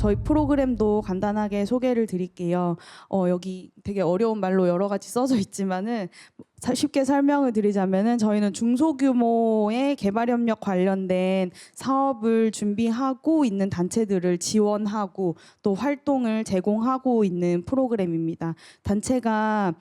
저희 프로그램도 간단하게 소개를 드릴게요. 여기 되게 어려운 말로 여러 가지 써져 있지만은 쉽게 설명을 드리자면은 저희는 중소규모의 개발협력 관련된 사업을 준비하고 있는 단체들을 지원하고 또 활동을 제공하고 있는 프로그램입니다. 단체가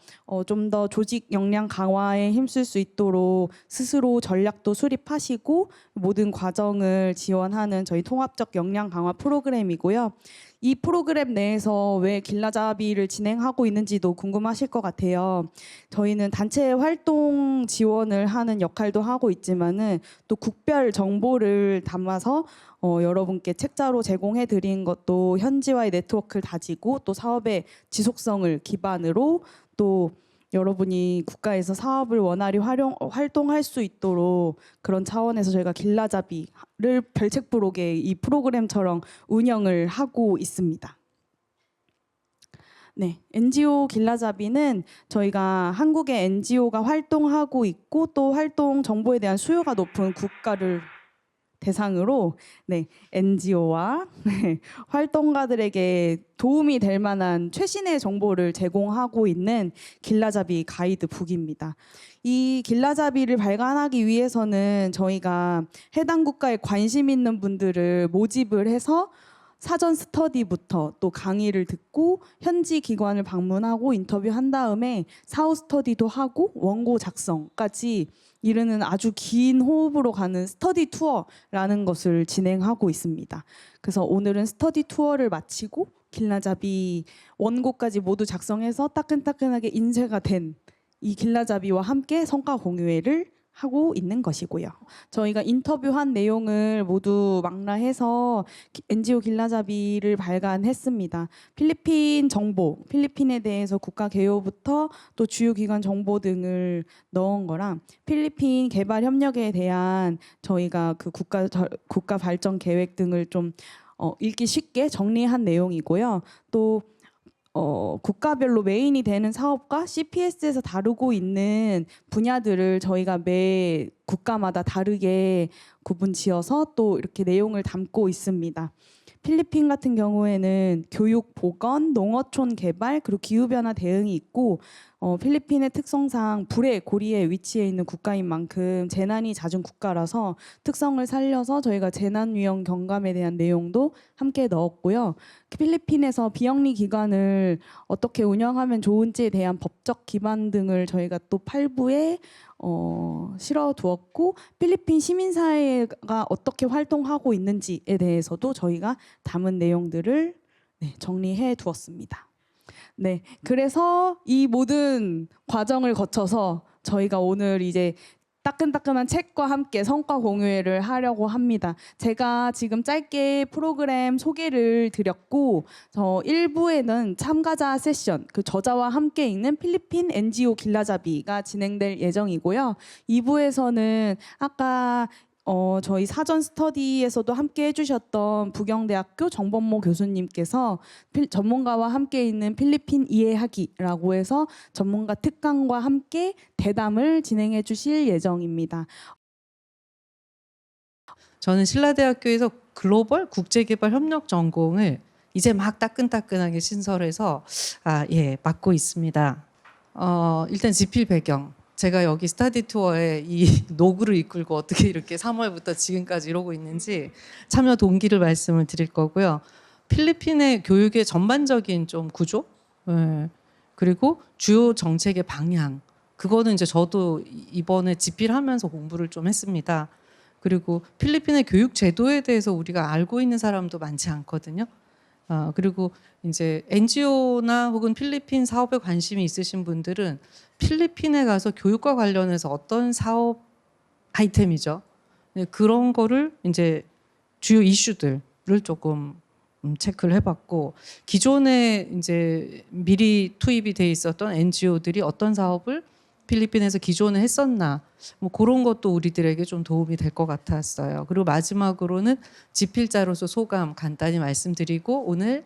좀 더 조직 역량 강화에 힘쓸 수 있도록 스스로 전략도 수립하시고 모든 과정을 지원하는 저희 통합적 역량 강화 프로그램이고요. 이 프로그램 내에서 왜 길라잡이를 진행하고 있는지도 궁금하실 것 같아요. 저희는 단체 활동 지원을 하는 역할도 하고 있지만은 또 국별 정보를 담아서 여러분께 책자로 제공해 드린 것도 현지와의 네트워크를 다지고 또 사업의 지속성을 기반으로 또 여러분이 국가에서 사업을 원활히 활동할 수 있도록 그런 차원에서 저희가 길라잡이를 별책부록의 이 프로그램처럼 운영을 하고 있습니다. 네, NGO 길라잡이는 저희가 한국의 NGO가 활동하고 있고 또 활동 정보에 대한 수요가 높은 국가를 대상으로 NGO와 활동가들에게 도움이 될 만한 최신의 정보를 제공하고 있는 길라잡이 가이드북입니다. 이 길라잡이를 발간하기 위해서는 저희가 해당 국가에 관심 있는 분들을 모집을 해서 사전 스터디부터 또 강의를 듣고 현지 기관을 방문하고 인터뷰한 다음에 사후 스터디도 하고 원고 작성까지 이르는 아주 긴 호흡으로 가는 스터디 투어라는 것을 진행하고 있습니다. 그래서 오늘은 스터디 투어를 마치고 길라잡이 원고까지 모두 작성해서 따끈따끈하게 인쇄가 된 이 길라잡이와 함께 성과 공유회를 하고 있는 것이고요. 저희가 인터뷰한 내용을 모두 망라해서 NGO 길라잡이를 발간했습니다. 필리핀 정보, 필리핀에 대해서 국가 개요부터 또 주요 기관 정보 등을 넣은 거랑 필리핀 개발 협력에 대한 저희가 그 국가 발전 계획 등을 좀 읽기 쉽게 정리한 내용이고요. 또 국가별로 메인이 되는 사업과 CPS에서 다루고 있는 분야들을 저희가 매 국가마다 다르게 구분지어서 또 이렇게 내용을 담고 있습니다. 필리핀 같은 경우에는 교육, 보건, 농어촌 개발 그리고 기후변화 대응이 있고 필리핀의 특성상 불의 고리에 위치해 있는 국가인 만큼 재난이 잦은 국가라서 특성을 살려서 저희가 재난 위험 경감에 대한 내용도 함께 넣었고요. 필리핀에서 비영리 기관을 어떻게 운영하면 좋은지에 대한 법적 기반 등을 저희가 또 8부에 실어두었고 필리핀 시민사회가 어떻게 활동하고 있는지에 대해서도 저희가 담은 내용들을 정리해 두었습니다. 네, 그래서 이 모든 과정을 거쳐서 저희가 오늘 이제 따끈따끈한 책과 함께 성과 공유회를 하려고 합니다. 제가 지금 짧게 프로그램 소개를 드렸고 1부에는 참가자 세션, 그 저자와 함께 읽는 필리핀 NGO 길라잡이가 진행될 예정이고요. 2부에서는 아까 저희 사전 스터디에서도 함께 해주셨던 부경대학교 정범모 교수님께서 전문가와 함께 있는 필리핀 이해하기라고 해서 전문가 특강과 함께 대담을 진행해 주실 예정입니다. 저는 신라대학교에서 글로벌 국제개발 협력 전공을 이제 막 따끈따끈하게 신설해서 맡고 있습니다. 일단 지필 배경. 제가 여기 스터디 투어에 이 노구를 이끌고 어떻게 이렇게 3월부터 지금까지 이러고 있는지 참여 동기를 말씀을 드릴 거고요. 필리핀의 교육의 전반적인 좀 구조, 그리고 주요 정책의 방향, 그거는 이제 저도 이번에 집필하면서 공부를 좀 했습니다. 그리고 필리핀의 교육 제도에 대해서 우리가 알고 있는 사람도 많지 않거든요. 그리고 이제 NGO나 혹은 필리핀 사업에 관심이 있으신 분들은 필리핀에 가서 교육과 관련해서 어떤 사업 아이템이죠. 그런 거를 이제 주요 이슈들을 조금 체크를 해봤고 기존에 이제 미리 투입이 돼 있었던 NGO들이 어떤 사업을 필리핀에서 기존에 했었나 뭐 그런 것도 우리들에게 좀 도움이 될 것 같았어요. 그리고 마지막으로는 집필자로서 소감 간단히 말씀드리고 오늘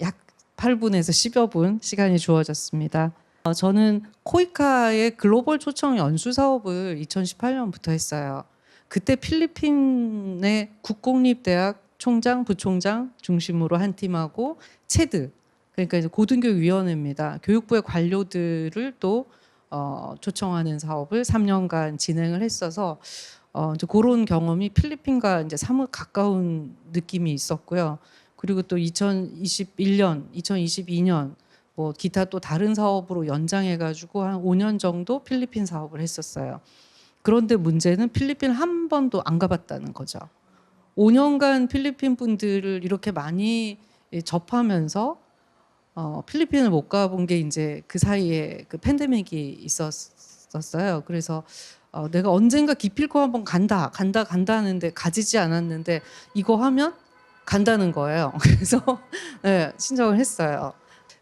약 8분에서 10여 분 시간이 주어졌습니다. 저는 코이카의 글로벌 초청 연수 사업을 2018년부터 했어요. 그때 필리핀의 국공립대학 총장, 부총장 중심으로 한 팀하고 체드, 그러니까 이제 고등교육위원회입니다. 교육부의 관료들을 또 초청하는 사업을 3년간 진행을 했어서 이제 그런 경험이 필리핀과 이제 사뭇 가까운 느낌이 있었고요. 그리고 또 2021년, 2022년 뭐 기타 또 다른 사업으로 연장해가지고 한 5년 정도 필리핀 사업을 했었어요. 그런데 문제는 필리핀 한 번도 안 가봤다는 거죠. 5년간 필리핀 분들을 이렇게 많이 접하면서 필리핀을 못 가본 게 이제 그 사이에 그 팬데믹이 있었어요. 그래서 내가 언젠가 기필코 한번 간다 하는데 가지지 않았는데 이거 하면 간다는 거예요. 그래서 네, 신청을 했어요.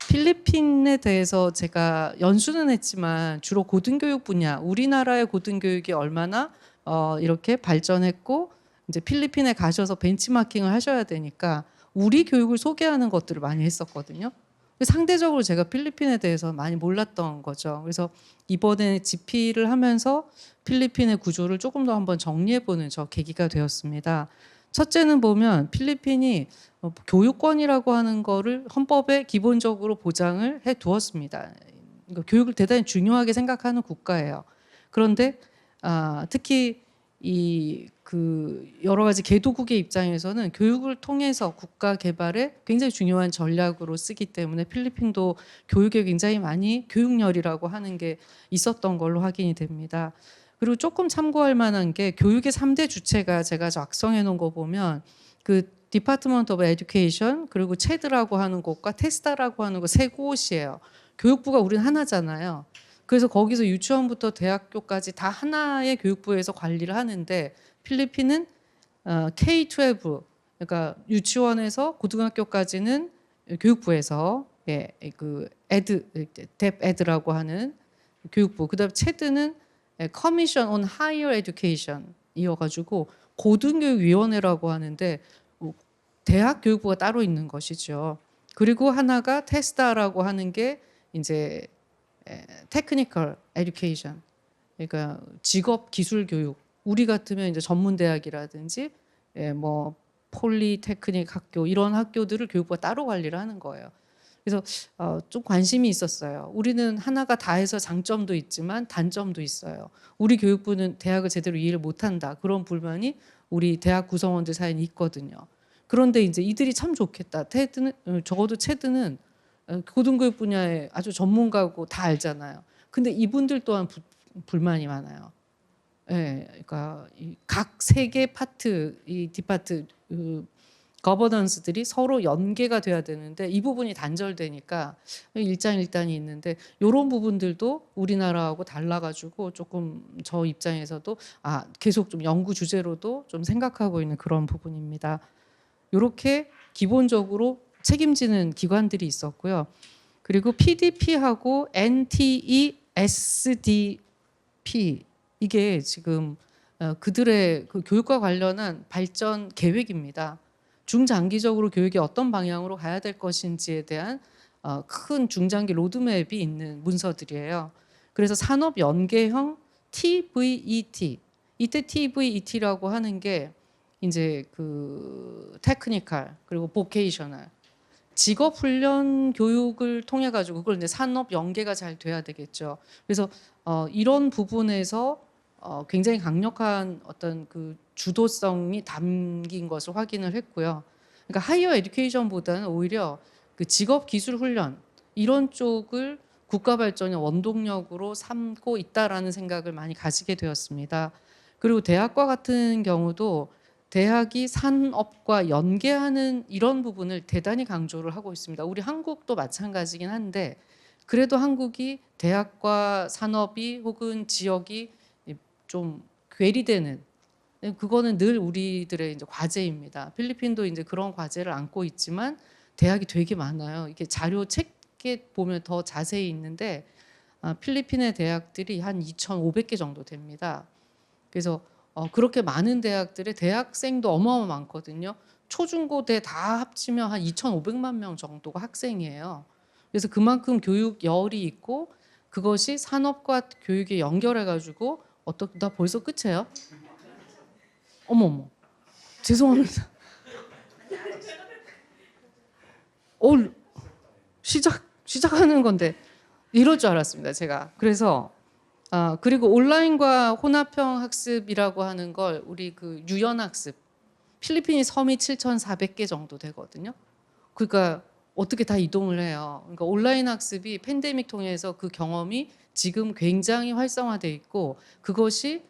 필리핀에 대해서 제가 연수는 했지만 주로 고등교육 분야, 우리나라의 고등교육이 얼마나 이렇게 발전했고 이제 필리핀에 가셔서 벤치마킹을 하셔야 되니까 우리 교육을 소개하는 것들을 많이 했었거든요. 상대적으로 제가 필리핀에 대해서 많이 몰랐던 거죠. 그래서 이번에 GP를 하면서 필리핀의 구조를 조금 더 한번 정리해보는 저 계기가 되었습니다. 첫째는 보면 필리핀이 교육권이라고 하는 거를 헌법에 기본적으로 보장을 해 두었습니다. 그러니까 교육을 대단히 중요하게 생각하는 국가예요. 그런데 특히 그 여러 가지 개도국의 입장에서는 교육을 통해서 국가 개발에 굉장히 중요한 전략으로 쓰기 때문에 필리핀도 교육에 굉장히 많이 교육열이라고 하는 게 있었던 걸로 확인이 됩니다. 그리고 조금 참고할 만한 게 교육의 3대 주체가 제가 작성해 놓은 거 보면 그 디파트먼트 오브 에듀케이션 그리고 체드라고 하는 곳과 테스다라고 하는 곳 세 곳이에요. 교육부가 우리는 하나잖아요. 그래서 거기서 유치원부터 대학교까지 다 하나의 교육부에서 관리를 하는데 필리핀은 K-12 그러니까 유치원에서 고등학교까지는 교육부에서 그 뎁에드라고 하는 교육부 그다음 체드는 커미션 온 하이어 에듀케이션 이어가지고 고등교육위원회라고 하는데 대학 교육부가 따로 있는 것이죠. 그리고 하나가 테스다라고 하는 게 이제 테크니컬 에듀케이션 그러니까 직업 기술 교육 우리 같으면 이제 전문 대학이라든지 뭐 폴리테크닉 학교 이런 학교들을 교육부가 따로 관리를 하는 거예요. 그래서 좀 관심이 있었어요. 우리는 하나가 다 해서 장점도 있지만 단점도 있어요. 우리 교육부는 대학을 제대로 이해를 못한다. 그런 불만이 우리 대학 구성원들 사이에 있거든요. 그런데 이제 이들이 참 좋겠다. 테드는 적어도 체드는 고등교육 분야에 아주 전문가고 다 알잖아요. 근데 이분들 또한 불만이 많아요. 예, 그러니까 각 세 개 파트, 이 디파트 거버넌스들이 서로 연계가 돼야 되는데 이 부분이 단절되니까 일장일단이 있는데 이런 부분들도 우리나라하고 달라가지고 조금 저 입장에서도 계속 좀 연구 주제로도 좀 생각하고 있는 그런 부분입니다. 이렇게 기본적으로 책임지는 기관들이 있었고요. 그리고 PDP하고 NTESDP 이게 지금 그들의 그 교육과 관련한 발전 계획입니다. 중장기적으로 교육이 어떤 방향으로 가야 될 것인지에 대한 큰 중장기 로드맵이 있는 문서들이에요. 그래서 산업 연계형 TVET 이때 TVET라고 하는 게 이제 그 테크니컬 그리고 보케이셔널 직업 훈련 교육을 통해 가지고 그걸 이제 산업 연계가 잘 돼야 되겠죠. 그래서 이런 부분에서 굉장히 강력한 어떤 그 주도성이 담긴 것을 확인을 했고요. 그러니까 하이어 에듀케이션보다는 오히려 그 직업 기술 훈련 이런 쪽을 국가 발전의 원동력으로 삼고 있다라는 생각을 많이 가지게 되었습니다. 그리고 대학과 같은 경우도 대학이 산업과 연계하는 이런 부분을 대단히 강조를 하고 있습니다. 우리 한국도 마찬가지긴 한데 그래도 한국이 대학과 산업이 혹은 지역이 좀 괴리되는 그거는 늘 우리들의 이제 과제입니다. 필리핀도 이제 그런 과제를 안고 있지만 대학이 되게 많아요. 이게 자료 책에 보면 더 자세히 있는데 필리핀의 대학들이 한 2,500개 정도 됩니다. 그래서 그렇게 많은 대학들의 대학생도 어마어마 많거든요. 초중고대 다 합치면 한 2,500만 명 정도가 학생이에요. 그래서 그만큼 교육열이 있고 그것이 산업과 교육에 연결해가지고 나 벌써 끝이에요? 어머머 죄송합니다. 어, 시작하는 건데 이럴 줄 알았습니다. 제가. 그래서 그리고 온라인과 혼합형 학습이라고 하는 걸 우리 그 유연학습 필리핀이 섬이 7,400개 정도 되거든요. 그러니까 어떻게 다 이동을 해요. 그러니까 온라인 학습이 팬데믹 통해서 그 경험이 지금 굉장히 활성화돼 있고 그것이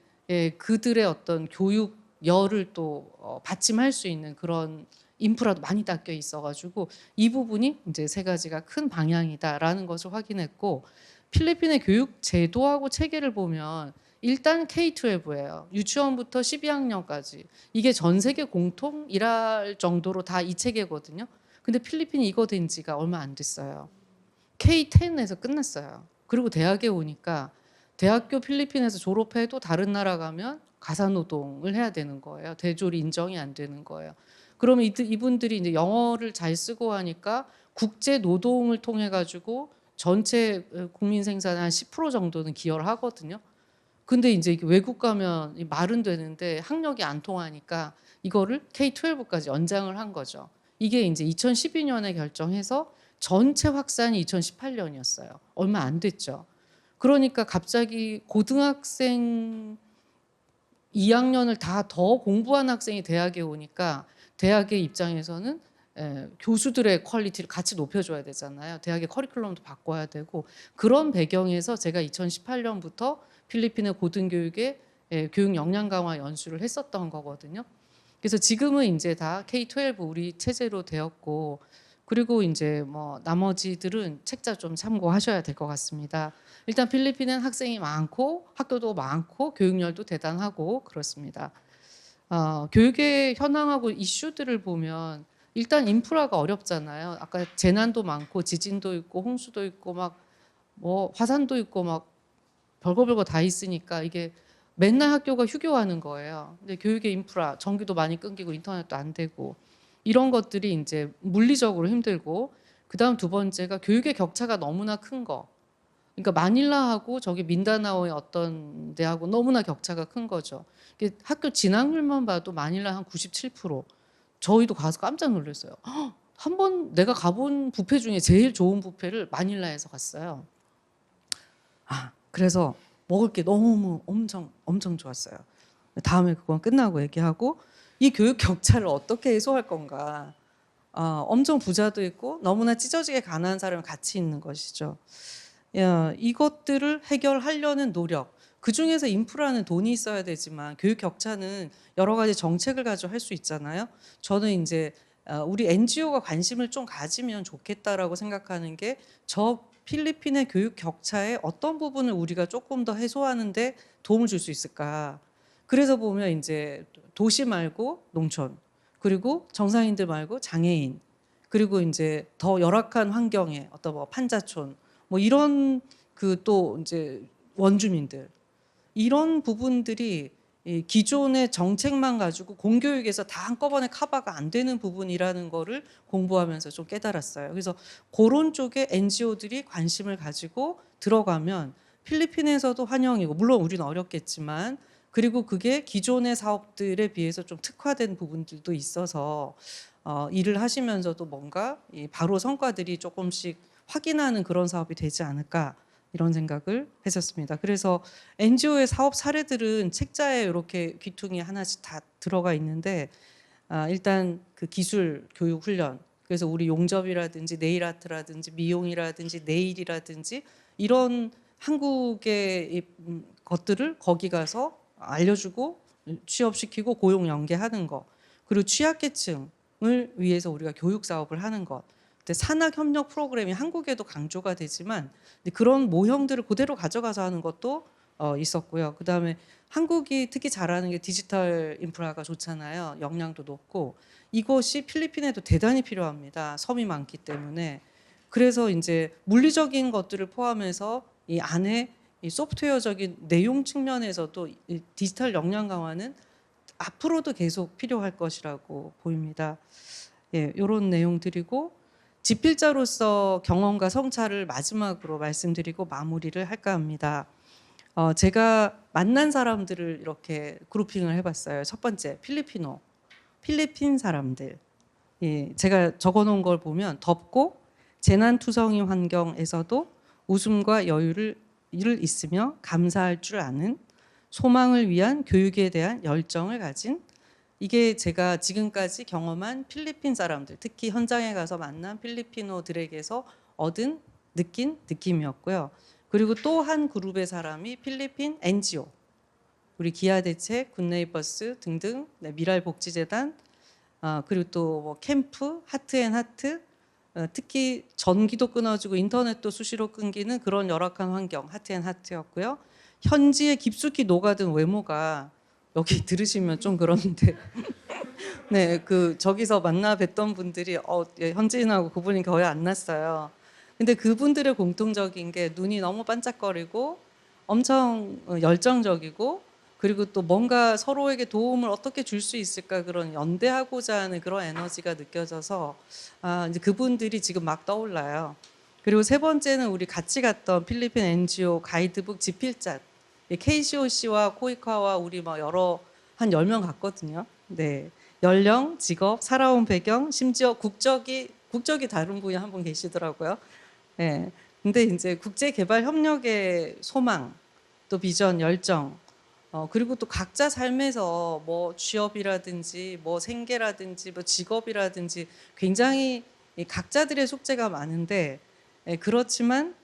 그들의 어떤 교육 열을 또 받침할 수 있는 그런 인프라도 많이 닦여 있어가지고 이 부분이 이제 세 가지가 큰 방향이다라는 것을 확인했고 필리핀의 교육 제도하고 체계를 보면 일단 K-12예요. 유치원부터 12학년까지 이게 전 세계 공통이랄 정도로 다 이 체계거든요. 근데 필리핀이 이거 된 지가 얼마 안 됐어요. K-10에서 끝났어요. 그리고 대학에 오니까 대학교 필리핀에서 졸업해도 다른 나라 가면 가사노동을 해야 되는 거예요. 대졸이 인정이 안 되는 거예요. 그러면 이분들이 이제 영어를 잘 쓰고 하니까 국제 노동을 통해 가지고 전체 국민 생산의 한 10% 정도는 기여를 하거든요. 근데 이제 외국 가면 말은 되는데 학력이 안 통하니까 이거를 K-12까지 연장을 한 거죠. 이게 이제 2012년에 결정해서 전체 확산이 2018년이었어요. 얼마 안 됐죠. 그러니까 갑자기 고등학생 2학년을 다 더 공부한 학생이 대학에 오니까 대학의 입장에서는 교수들의 퀄리티를 같이 높여줘야 되잖아요. 대학의 커리큘럼도 바꿔야 되고 그런 배경에서 제가 2018년부터 필리핀의 고등교육에 교육 역량 강화 연수를 했었던 거거든요. 그래서 지금은 이제 다 K-12 우리 체제로 되었고 그리고 이제 뭐 나머지들은 책자 좀 참고하셔야 될 것 같습니다. 일단 필리핀은 학생이 많고 학교도 많고 교육열도 대단하고 그렇습니다. 교육의 현황하고 이슈들을 보면 일단 인프라가 어렵잖아요. 아까 재난도 많고 지진도 있고 홍수도 있고 막 뭐 화산도 있고 막 별거 다 있으니까 이게 맨날 학교가 휴교하는 거예요. 근데 교육의 인프라, 전기도 많이 끊기고 인터넷도 안 되고 이런 것들이 이제 물리적으로 힘들고 그다음 두 번째가 교육의 격차가 너무나 큰 거. 그러니까 마닐라하고 저기 민다나오의 어떤 데하고 너무나 격차가 큰 거죠. 학교 진학률만 봐도 마닐라 한 97%. 저희도 가서 깜짝 놀랐어요. 한 번 내가 가본 뷔페 중에 제일 좋은 뷔페를 마닐라에서 갔어요. 그래서 먹을 게 너무 엄청 좋았어요. 다음에 그건 끝나고 얘기하고 이 교육 격차를 어떻게 해소할 건가. 엄청 부자도 있고 너무나 찢어지게 가난한 사람이 같이 있는 것이죠. 이것들을 해결하려는 노력. 그 중에서 인프라는 돈이 있어야 되지만 교육 격차는 여러 가지 정책을 가지고 할 수 있잖아요. 저는 이제 우리 NGO가 관심을 좀 가지면 좋겠다라고 생각하는 게 저 필리핀의 교육 격차의 어떤 부분을 우리가 조금 더 해소하는데 도움을 줄 수 있을까. 그래서 보면 이제 도시 말고 농촌, 그리고 정상인들 말고 장애인, 그리고 이제 더 열악한 환경의 어떤 뭐 판자촌, 뭐 이런 그 또 이제 원주민들 이런 부분들이 이 기존의 정책만 가지고 공교육에서 다 한꺼번에 커버가 안 되는 부분이라는 거를 공부하면서 좀 깨달았어요. 그래서 그런 쪽에 NGO들이 관심을 가지고 들어가면 필리핀에서도 환영이고 물론 우리는 어렵겠지만 그리고 그게 기존의 사업들에 비해서 좀 특화된 부분들도 있어서 일을 하시면서도 뭔가 바로 성과들이 조금씩 확인하는 그런 사업이 되지 않을까 이런 생각을 했었습니다. 그래서 NGO의 사업 사례들은 책자에 이렇게 귀퉁이 하나씩 다 들어가 있는데 일단 그 기술 교육 훈련 그래서 우리 용접이라든지 네일 아트라든지 미용이라든지 네일이라든지 이런 한국의 것들을 거기 가서 알려주고 취업시키고 고용 연계하는 거 그리고 취약계층을 위해서 우리가 교육 사업을 하는 것 산학 협력 프로그램이 한국에도 강조가 되지만 그런 모형들을 그대로 가져가서 하는 것도 있었고요. 그다음에 한국이 특히 잘하는 게 디지털 인프라가 좋잖아요. 역량도 높고 이것이 필리핀에도 대단히 필요합니다. 섬이 많기 때문에 그래서 이제 물리적인 것들을 포함해서 이 안에 이 소프트웨어적인 내용 측면에서도 이 디지털 역량 강화는 앞으로도 계속 필요할 것이라고 보입니다. 이런 내용들이고 지필자로서 경험과 성찰을 마지막으로 말씀드리고 마무리를 할까 합니다. 제가 만난 사람들을 이렇게 그룹핑을 해봤어요. 첫 번째 필리핀 사람들. 예, 제가 적어놓은 걸 보면 덥고 재난투성이 환경에서도 웃음과 여유를 있으며 감사할 줄 아는 소망을 위한 교육에 대한 열정을 가진 이게 제가 지금까지 경험한 필리핀 사람들, 특히 현장에 가서 만난 필리피노들에게서 얻은 느낀 느낌이었고요. 그리고 또 한 그룹의 사람이 필리핀 NGO, 우리 기아대책, 굿네이버스 등등, 네, 미랄복지재단, 그리고 또 뭐 캠프, 하트앤하트, 특히 전기도 끊어지고 인터넷도 수시로 끊기는 그런 열악한 환경, 하트앤하트였고요. 현지에 깊숙이 녹아든 외모가 여기 들으시면 좀 그런데 네, 그 저기서 만나 뵀던 분들이 예, 현지인하고 구분이 거의 안 났어요. 근데 그분들의 공통적인 게 눈이 너무 반짝거리고 엄청 열정적이고 그리고 또 뭔가 서로에게 도움을 어떻게 줄 수 있을까 그런 연대하고자 하는 그런 에너지가 느껴져서 이제 그분들이 지금 막 떠올라요. 그리고 세 번째는 우리 같이 갔던 필리핀 NGO 가이드북 지필자 KCOC와 코이카와 우리 막 여러 한 10명 갔거든요. 네. 연령, 직업, 살아온 배경, 심지어 국적이 다른 분이 한 분 계시더라고요. 네. 근데 이제 국제 개발 협력의 소망, 또 비전, 열정, 그리고 또 각자 삶에서 뭐 취업이라든지 뭐 생계라든지 뭐 직업이라든지 굉장히 이 각자들의 숙제가 많은데 그렇지만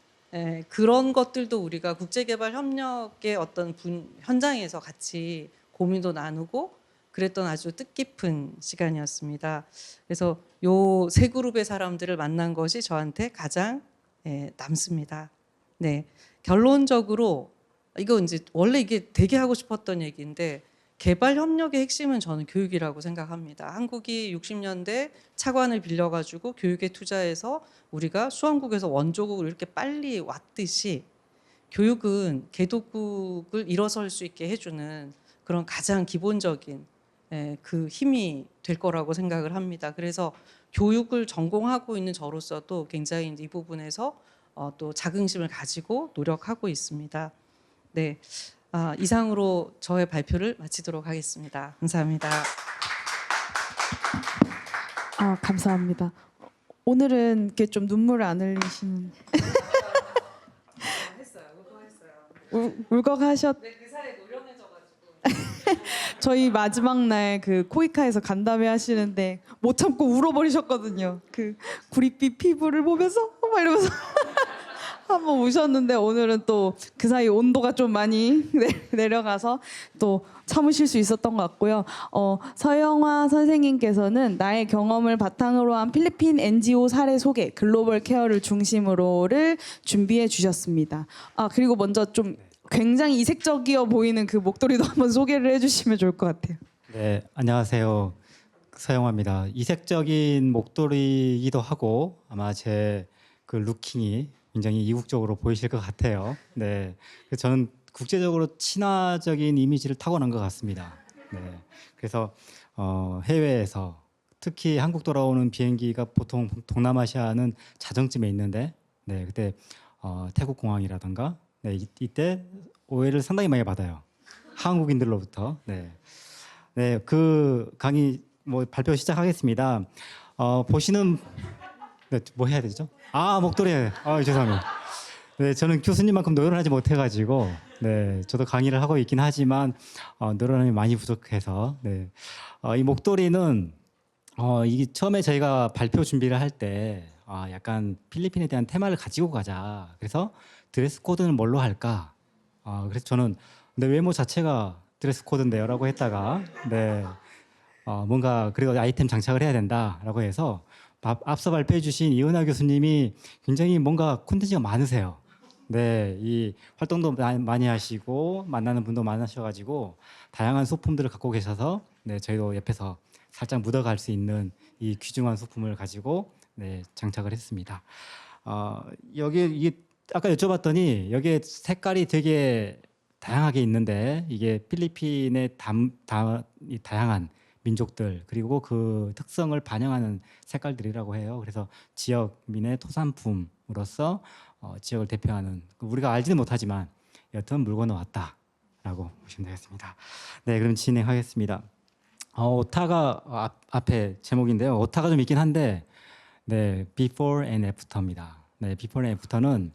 그런 것들도 우리가 국제개발 협력의 어떤 현장에서 같이 고민도 나누고 그랬던 아주 뜻깊은 시간이었습니다. 그래서 요 세 그룹의 사람들을 만난 것이 저한테 가장 남습니다. 네, 결론적으로 이거 이제 원래 이게 되게 하고 싶었던 얘기인데 개발 협력의 핵심은 저는 교육이라고 생각합니다. 한국이 60년대 차관을 빌려가지고 교육에 투자해서 우리가 수원국에서 원조국을 이렇게 빨리 왔듯이 교육은 개도국을 일어설 수 있게 해주는 그런 가장 기본적인 그 힘이 될 거라고 생각을 합니다. 그래서 교육을 전공하고 있는 저로서도 굉장히 이 부분에서 또 자긍심을 가지고 노력하고 있습니다. 네, 이상으로 저의 발표를 마치도록 하겠습니다. 감사합니다. 감사합니다. 오늘은 이렇게 좀 눈물을 안 흘리시는 울컥하셨. 네, 그 사이에 노련해져가지고. 저희 마지막 날 그 코이카에서 간담회 하시는데 못 참고 울어버리셨거든요. 그 구릿빛 피부를 보면서 막 이러면서 한번 우셨는데 오늘은 또 그 사이 온도가 좀 많이 내려가서 또 참으실 수 있었던 것 같고요. 서영화 선생님께서는 나의 경험을 바탕으로 한 필리핀 NGO 사례 소개, 글로벌 케어를 중심으로를 준비해 주셨습니다. 그리고 먼저 좀 굉장히 이색적이어 보이는 그 목도리도 한번 소개를 해주시면 좋을 것 같아요. 네, 안녕하세요. 서영화입니다. 이색적인 목도리이기도 하고 아마 제 그 루킹이 굉장히 이국적으로 보이실 것 같아요. 네, 그래서 저는 국제적으로 친화적인 이미지를 타고난 것 같습니다. 네, 그래서 해외에서 특히 한국 돌아오는 비행기가 보통 동남아시아는 자정쯤에 있는데, 네, 그때 태국 공항이라든가, 네, 이때 오해를 상당히 많이 받아요. 한국인들로부터. 네, 네, 그 강의 뭐 발표 시작하겠습니다. 보시는 네, 뭐 해야 되죠? 목도리. 죄송합니다. 네, 저는 교수님만큼 노련하지 못해가지고, 네, 저도 강의를 하고 있긴 하지만 노련함이 많이 부족해서, 네, 이 목도리는 이게 처음에 저희가 발표 준비를 할 때 약간 필리핀에 대한 테마를 가지고 가자. 그래서 드레스 코드는 뭘로 할까? 그래서 저는 내 외모 자체가 드레스 코드인데요라고 했다가, 네, 뭔가 그리고 아이템 장착을 해야 된다라고 해서. 앞서 발표해 주신 이은하 교수님이 굉장히 뭔가 콘텐츠가 많으세요. 네, 이 활동도 많이 하시고 만나는 분도 많으셔가지고 다양한 소품들을 갖고 계셔서 네, 저희도 옆에서 살짝 묻어갈 수 있는 이 귀중한 소품을 가지고 네, 장착을 했습니다. 여기 이게 아까 여쭤봤더니 여기에 색깔이 되게 다양하게 있는데 이게 필리핀의 이 다양한 민족들 그리고 그 특성을 반영하는 색깔들이라고 해요. 그래서 지역민의 토산품으로서 지역을 대표하는 우리가 알지는 못하지만 여튼 물건은 왔다라고 보시면 되겠습니다. 네, 그럼 진행하겠습니다. 오타가 앞에 제목인데요. 오타가 좀 있긴 한데, 네, before and after입니다. 네, before and after는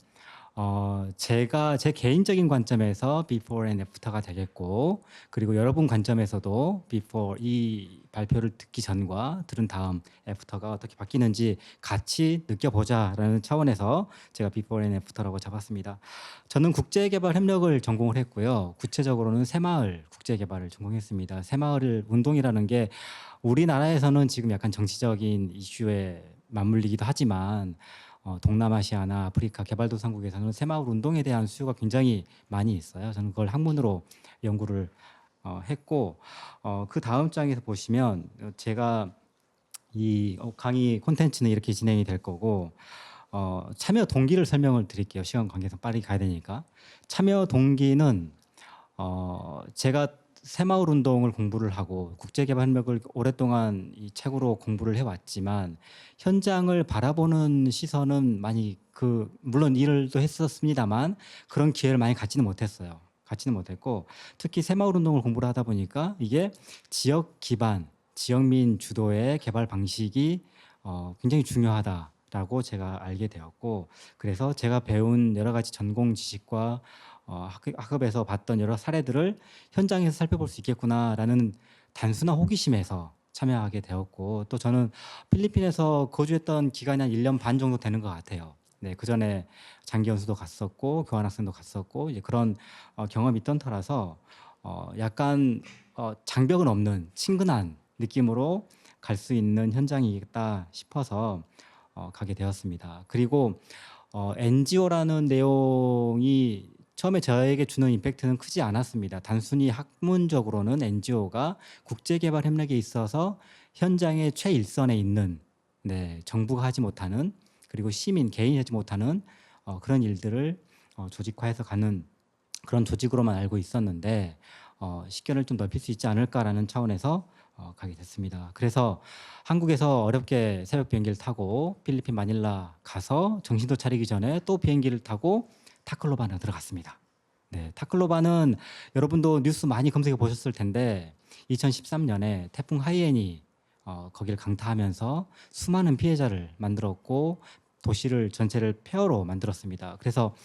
제가 제 개인적인 관점에서 before and after가 되겠고, 그리고 여러분 관점에서도 before 이 발표를 듣기 전과 들은 다음 after가 어떻게 바뀌는지 같이 느껴보자라는 차원에서 제가 before and after라고 잡았습니다. 저는 국제개발 협력을 전공을 했고요. 구체적으로는 새마을 국제개발을 전공했습니다. 새마을 운동이라는 게 우리나라에서는 지금 약간 정치적인 이슈에 맞물리기도 하지만 동남아시아나 아프리카 개발도상국에서는 새마을 운동에 대한 수요가 굉장히 많이 있어요. 저는 그걸 학문으로 연구를 했고 그 다음 장에서 보시면 제가 이 강의 콘텐츠는 이렇게 진행이 될 거고 참여 동기를 설명을 드릴게요. 시간 관계상 빨리 가야 되니까. 참여 동기는 제가 새마을 운동을 공부를 하고 국제개발협력을 오랫동안 이 책으로 공부를 해왔지만 현장을 바라보는 시선은 많이 물론 일도 했었습니다만 그런 기회를 많이 갖지는 못했어요. 갖지는 못했고 특히 새마을 운동을 공부를 하다 보니까 이게 지역 기반, 지역민 주도의 개발 방식이 굉장히 중요하다라고 제가 알게 되었고 그래서 제가 배운 여러 가지 전공 지식과 학업에서 봤던 여러 사례들을 현장에서 살펴볼 수 있겠구나라는 단순한 호기심에서 참여하게 되었고 또 저는 필리핀에서 거주했던 기간이 한 1년 반 정도 되는 것 같아요. 네, 그 전에 장기 연수도 갔었고 교환학생도 갔었고 이제 그런 경험이 있던 터라서 약간 장벽은 없는 친근한 느낌으로 갈 수 있는 현장이겠다 싶어서 가게 되었습니다. 그리고 NGO라는 내용이 처음에 저에게 주는 임팩트는 크지 않았습니다. 단순히 학문적으로는 NGO가 국제개발 협력에 있어서 현장의 최일선에 있는 정부가 하지 못하는 그리고 시민, 개인이 하지 못하는 그런 일들을 조직화해서 가는 그런 조직으로만 알고 있었는데 식견을 좀 넓힐 수 있지 않을까라는 차원에서 가게 됐습니다. 그래서 한국에서 어렵게 새벽 비행기를 타고 필리핀 마닐라 가서 정신도 차리기 전에 또 비행기를 타고 타클로반에 들어갔습니다. 네, 타클로반은 여러분도 뉴스 많이 검색해 보셨을 텐데 2013년에 태풍 하이엔이 거기를 강타하면서 수많은 피해자를 만들었고 도시를 전체를 폐허로 만들었습니다. 그래서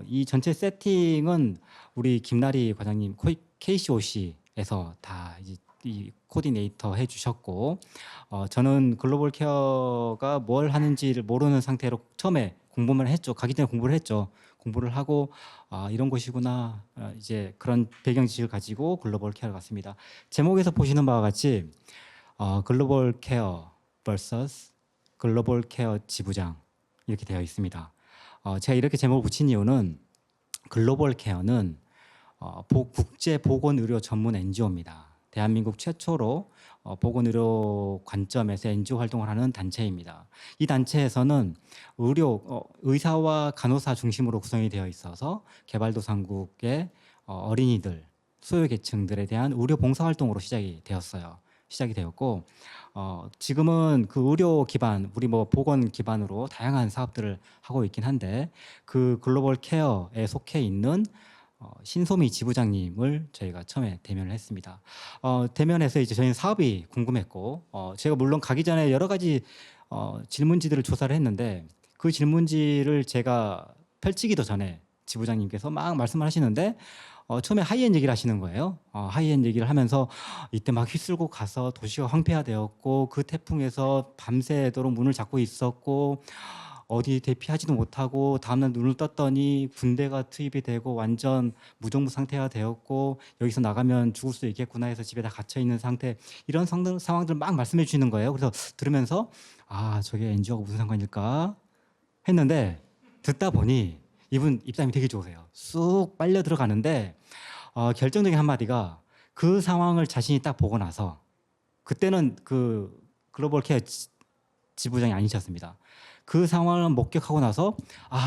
이 전체 세팅은 우리 김나리 과장님 KCOC에서 다 이제 이 코디네이터 해주셨고 저는 글로벌 케어가 뭘 하는지를 모르는 상태로 처음에 공부만 했죠. 가기 전에 공부를 했죠. 공부를 하고 이런 곳이구나 이제 그런 배경 지식을 가지고 글로벌 케어를 갔습니다. 제목에서 보시는 바와 같이 글로벌 케어 vs 글로벌 케어 지부장 이렇게 되어 있습니다. 제가 이렇게 제목을 붙인 이유는 글로벌 케어는 국제 보건 의료 전문 NGO입니다. 대한민국 최초로 보건의료 관점에서 NGO 활동을 하는 단체입니다. 이 단체에서는 의사와 간호사 중심으로 구성이 되어 있어서 개발도상국의 어린이들, 소외계층들에 대한 의료 봉사 활동으로 시작이 되었고 지금은 그 의료 기반, 우리 보건 기반으로 다양한 사업들을 하고 있긴 한데 그 글로벌 케어에 속해 있는 신소미 지부장님을 저희가 처음에 대면을 했습니다. 대면에서 이제 저희는 사업이 궁금했고 제가 물론 가기 전에 여러 가지 질문지들을 조사를 했는데 그 질문지를 제가 펼치기도 전에 지부장님께서 막 말씀을 하시는데 처음에 하이엔 얘기를 하시는 거예요. 하이엔 얘기를 하면서 이때 막 휩쓸고 가서 도시가 황폐화되었고 그 태풍에서 밤새도록 문을 잡고 있었고 어디 대피하지도 못하고 다음날 눈을 떴더니 군대가 투입이 되고 완전 무정부 상태가 되었고 여기서 나가면 죽을 수도 있겠구나 해서 집에 다 갇혀 있는 상태 이런 상황들 막 말씀해 주시는 거예요. 그래서 들으면서 저게 NGO가 무슨 상관일까 했는데 듣다 보니 이분 입담이 되게 좋으세요. 쑥 빨려 들어가는데 결정적인 한마디가 그 상황을 자신이 딱 보고 나서 그때는 그 글로벌 케어 지부장이 아니셨습니다. 그 상황을 목격하고 나서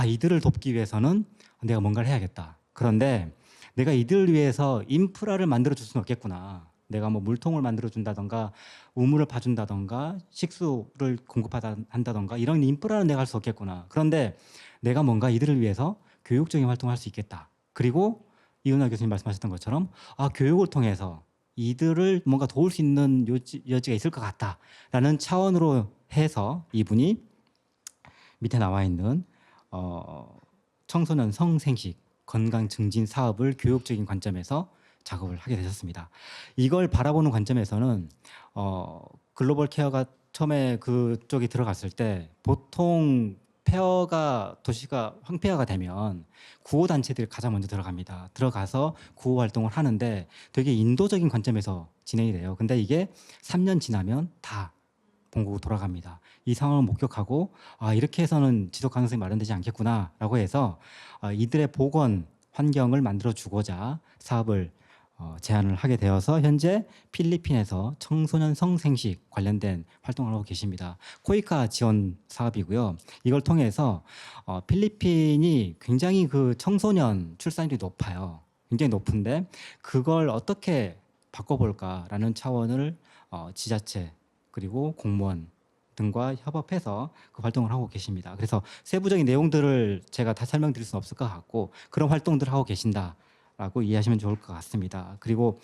이들을 돕기 위해서는 내가 뭔가를 해야겠다. 그런데 내가 이들을 위해서 인프라를 만들어 줄 수는 없겠구나. 내가 뭐 물통을 만들어 준다던가 우물을 파준다던가 식수를 공급한다던가 이런 인프라는 내가 할 수 없겠구나. 그런데 내가 뭔가 이들을 위해서 교육적인 활동을 할 수 있겠다. 그리고 이은하 교수님 말씀하셨던 것처럼 교육을 통해서 이들을 뭔가 도울 수 있는 여지가 있을 것 같다라는 차원으로 해서 이분이 밑에 나와 있는 청소년 성생식 건강 증진 사업을 교육적인 관점에서 작업을 하게 되셨습니다. 이걸 바라보는 관점에서는 글로벌 케어가 처음에 그쪽에 들어갔을 때 보통 도시가 황폐화가 되면 구호 단체들이 가장 먼저 들어갑니다. 들어가서 구호 활동을 하는데 되게 인도적인 관점에서 진행이 돼요. 근데 이게 3년 지나면 다 본국으로 돌아갑니다. 이 상황을 목격하고 이렇게 해서는 지속 가능성이 마련되지 않겠구나라고 해서 이들의 보건 환경을 만들어 주고자 사업을 제안을 하게 되어서 현재 필리핀에서 청소년 성생식 관련된 활동을 하고 계십니다. 코이카 지원 사업이고요. 이걸 통해서 필리핀이 굉장히 그 청소년 출산율이 높아요. 굉장히 높은데 그걸 어떻게 바꿔볼까라는 차원을 지자체 그리고 공무원 등과 협업해서 그 활동을 하고 계십니다. 그래서 세부적인 내용들을 제가 다 설명드릴 수는 없을 것 같고 그런 활동들을 하고 계신다라고 이해하시면 좋을 것 같습니다. 그리고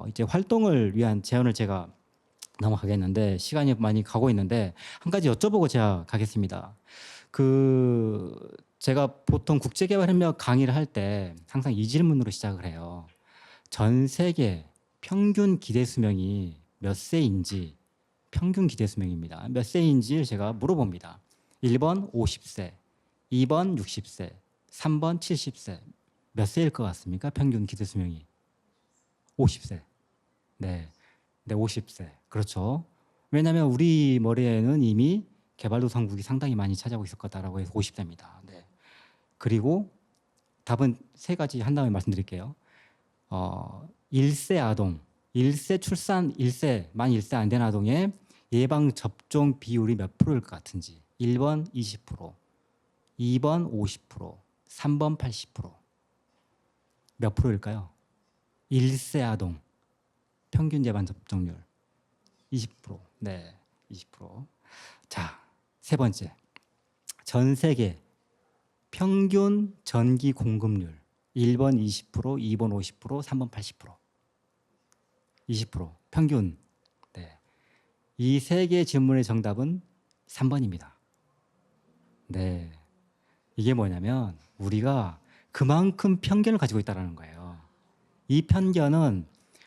이제 활동을 위한 제안을 제가 넘어가겠는데 시간이 많이 가고 있는데 한 가지 여쭤보고 제가 가겠습니다. 제가 보통 국제개발협력 강의를 할 때 항상 이 질문으로 시작을 해요. 전 세계 평균 기대 수명이 몇 세인지 평균 기대 수명입니다. 몇 세인지를 제가 물어봅니다. 1번 50세, 2번 60세, 3번 70세. 몇 세일 것 같습니까? 평균 기대 수명이 50세. 네, 50세. 그렇죠. 왜냐하면 우리 머리에는 이미 개발도상국이 상당히 많이 차지하고 있을 거다라고 해서 50세입니다. 네. 그리고 답은 세 가지 한 다음에 말씀드릴게요. 1세 아동, 1세 출산, 만 1세 안 된 아동의 예방 접종 비율이 몇 프로일 것 같은지. 1번 20%, 2번 50%, 3번 80%. 몇 프로일까요? 1세 아동 평균 예방 접종률 20%. 네, 20%. 자, 세 번째. 전 세계 평균 전기 공급률 1번 20%, 2번 50%, 3번 80%. 20% 평균. 네. 이 세 개의 질문의 정답은 3번입니다. 네. 이게 뭐냐면 우리가 그만큼 편견을 가지고 있다는 거예요. 이 편견은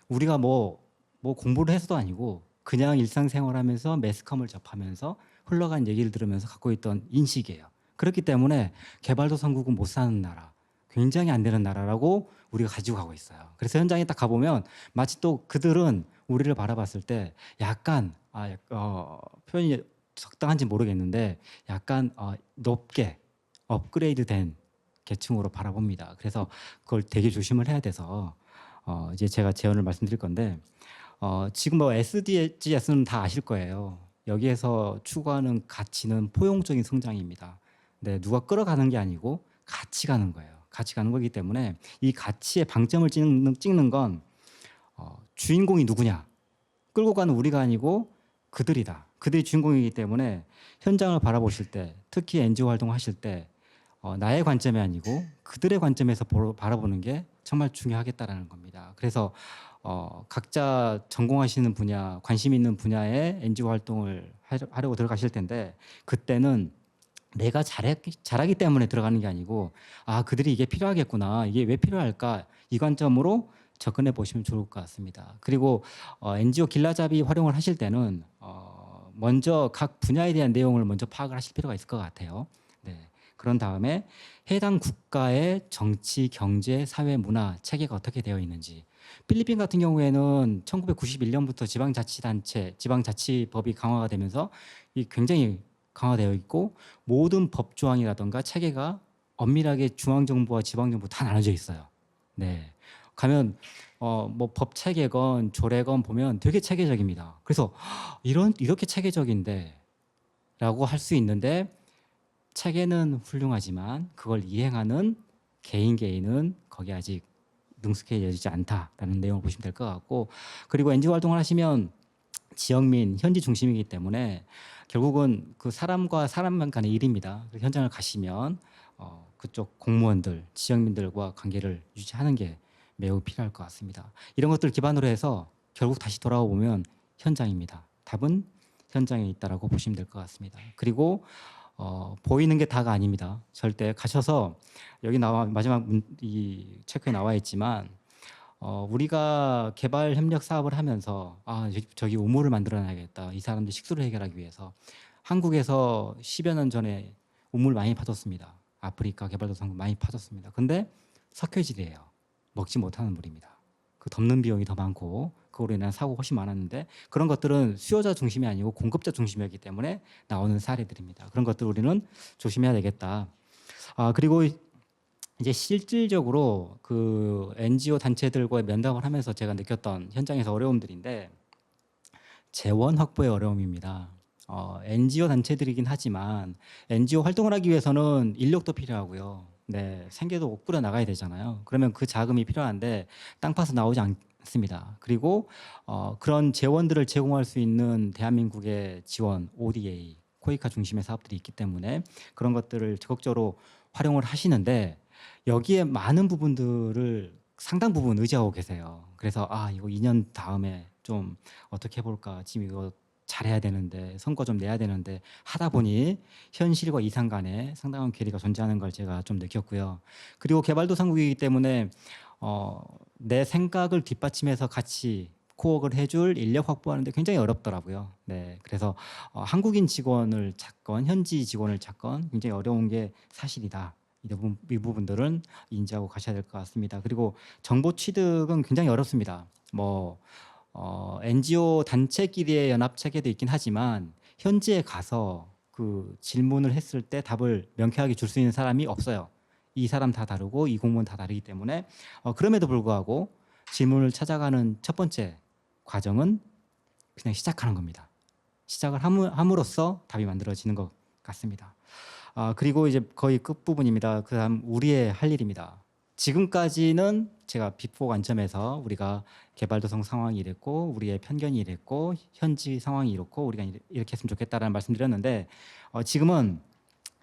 우리가 뭐 공부를 해서도 아니고 그냥 일상생활하면서 매스컴을 접하면서 흘러간 얘기를 들으면서 갖고 있던 인식이에요. 그렇기 때문에 개발도상국은 못 사는 나라, 굉장히 안 되는 나라라고 우리가 가지고 가고 있어요. 그래서 현장에 딱 가보면 마치 또 그들은 우리를 바라봤을 때 약간 표현이 적당한지 모르겠는데 약간 높게 업그레이드된 계층으로 바라봅니다. 그래서 그걸 되게 조심을 해야 돼서 이제 제가 제언을 말씀드릴 건데 지금 뭐 SDGs는 다 아실 거예요. 여기에서 추구하는 가치는 포용적인 성장입니다. 네, 누가 끌어가는 게 아니고 같이 가는 거예요. 같이 가는 거기 때문에 이 가치의 방점을 찍는 건 주인공이 누구냐? 끌고 가는 우리가 아니고 그들이다. 그들이 주인공이기 때문에 현장을 바라보실 때, 특히 NGO 활동하실 때 나의 관점이 아니고 그들의 관점에서 바라보는 게 정말 중요하겠다라는 겁니다. 그래서 각자 전공하시는 분야, 관심 있는 분야에 NGO 활동을 하려고 들어가실 텐데 그때는 내가 잘하기 때문에 들어가는 게 아니고 그들이 이게 필요하겠구나, 이게 왜 필요할까, 이 관점으로 접근해 보시면 좋을 것 같습니다. 그리고 NGO 길라잡이 활용을 하실 때는 먼저 각 분야에 대한 내용을 먼저 파악을 하실 필요가 있을 것 같아요. 네. 그런 다음에 해당 국가의 정치, 경제, 사회, 문화 체계가 어떻게 되어 있는지. 필리핀 같은 경우에는 1991년부터 지방자치법이 강화가 되면서 이 굉장히 강화되어 있고 모든 법 조항이라든가 체계가 엄밀하게 중앙정부와 지방정부 다 나눠져 있어요. 네. 가면 뭐 법 체계건 조례건 보면 되게 체계적입니다. 그래서 이렇게 체계적인데라고 할 수 있는데 체계는 훌륭하지만 그걸 이행하는 개인은 거기 아직 능숙해지지 않다라는 내용을 보시면 될 것 같고, 그리고 NGO 활동을 하시면 지역민, 현지 중심이기 때문에 결국은 그 사람과 사람 간의 일입니다. 현장을 가시면 그쪽 공무원들, 지역민들과 관계를 유지하는 게 매우 필요할 것 같습니다. 이런 것들 기반으로 해서 결국 다시 돌아와 보면 현장입니다. 답은 현장에 있다라고 보시면 될 것 같습니다. 그리고 보이는 게 다가 아닙니다. 절대 가셔서 여기 나와 마지막 이 체크에 나와 있지만 우리가 개발 협력 사업을 하면서 저기 우물을 만들어놔야겠다. 이 사람들 식수를 해결하기 위해서 한국에서 10여 년 전에 우물 많이 파졌습니다. 아프리카 개발도상국 많이 파졌습니다. 근데 석회질이에요. 먹지 못하는 물입니다. 그 덮는 비용이 더 많고 그거로 인한 사고가 훨씬 많았는데 그런 것들은 수요자 중심이 아니고 공급자 중심이었기 때문에 나오는 사례들입니다. 그런 것들 우리는 조심해야 되겠다. 그리고 이제 실질적으로 그 NGO 단체들과의 면담을 하면서 제가 느꼈던 현장에서 어려움들인데 재원 확보의 어려움입니다. NGO 단체들이긴 하지만 NGO 활동을 하기 위해서는 인력도 필요하고요. 네, 생계도 꾸려 나가야 되잖아요. 그러면 그 자금이 필요한데 땅 파서 나오지 않습니다. 그리고 그런 재원들을 제공할 수 있는 대한민국의 지원, ODA, 코이카 중심의 사업들이 있기 때문에 그런 것들을 적극적으로 활용을 하시는데 여기에 많은 부분들을 상당 부분 의지하고 계세요. 그래서 이거 2년 다음에 좀 어떻게 해볼까, 지금 이거 잘해야 되는데 성과 좀 내야 되는데 하다 보니 현실과 이상 간에 상당한 괴리가 존재하는 걸 제가 좀 느꼈고요. 그리고 개발도상국이기 때문에 내 생각을 뒷받침해서 같이 코워크를 해줄 인력 확보하는데 굉장히 어렵더라고요. 네, 그래서 한국인 직원을 찾건 현지 직원을 찾건 굉장히 어려운 게 사실이다. 이 부분들은 인지하고 가셔야 될 것 같습니다. 그리고 정보 취득은 굉장히 어렵습니다. NGO 단체끼리의 연합 체계도 있긴 하지만 현지에 가서 그 질문을 했을 때 답을 명쾌하게 줄 수 있는 사람이 없어요. 이 사람 다 다르고 이 공무원 다 다르기 때문에 그럼에도 불구하고 질문을 찾아가는 첫 번째 과정은 그냥 시작하는 겁니다. 시작을 함으로써 답이 만들어지는 것 같습니다. 그리고 이제 거의 끝부분입니다. 그다음 우리의 할 일입니다. 지금까지는 제가 비포 관점에서 우리가 개발도상 상황이 이랬고 우리의 편견이 이랬고 현지 상황이 이렇고 우리가 이렇게 했으면 좋겠다라는 말씀드렸는데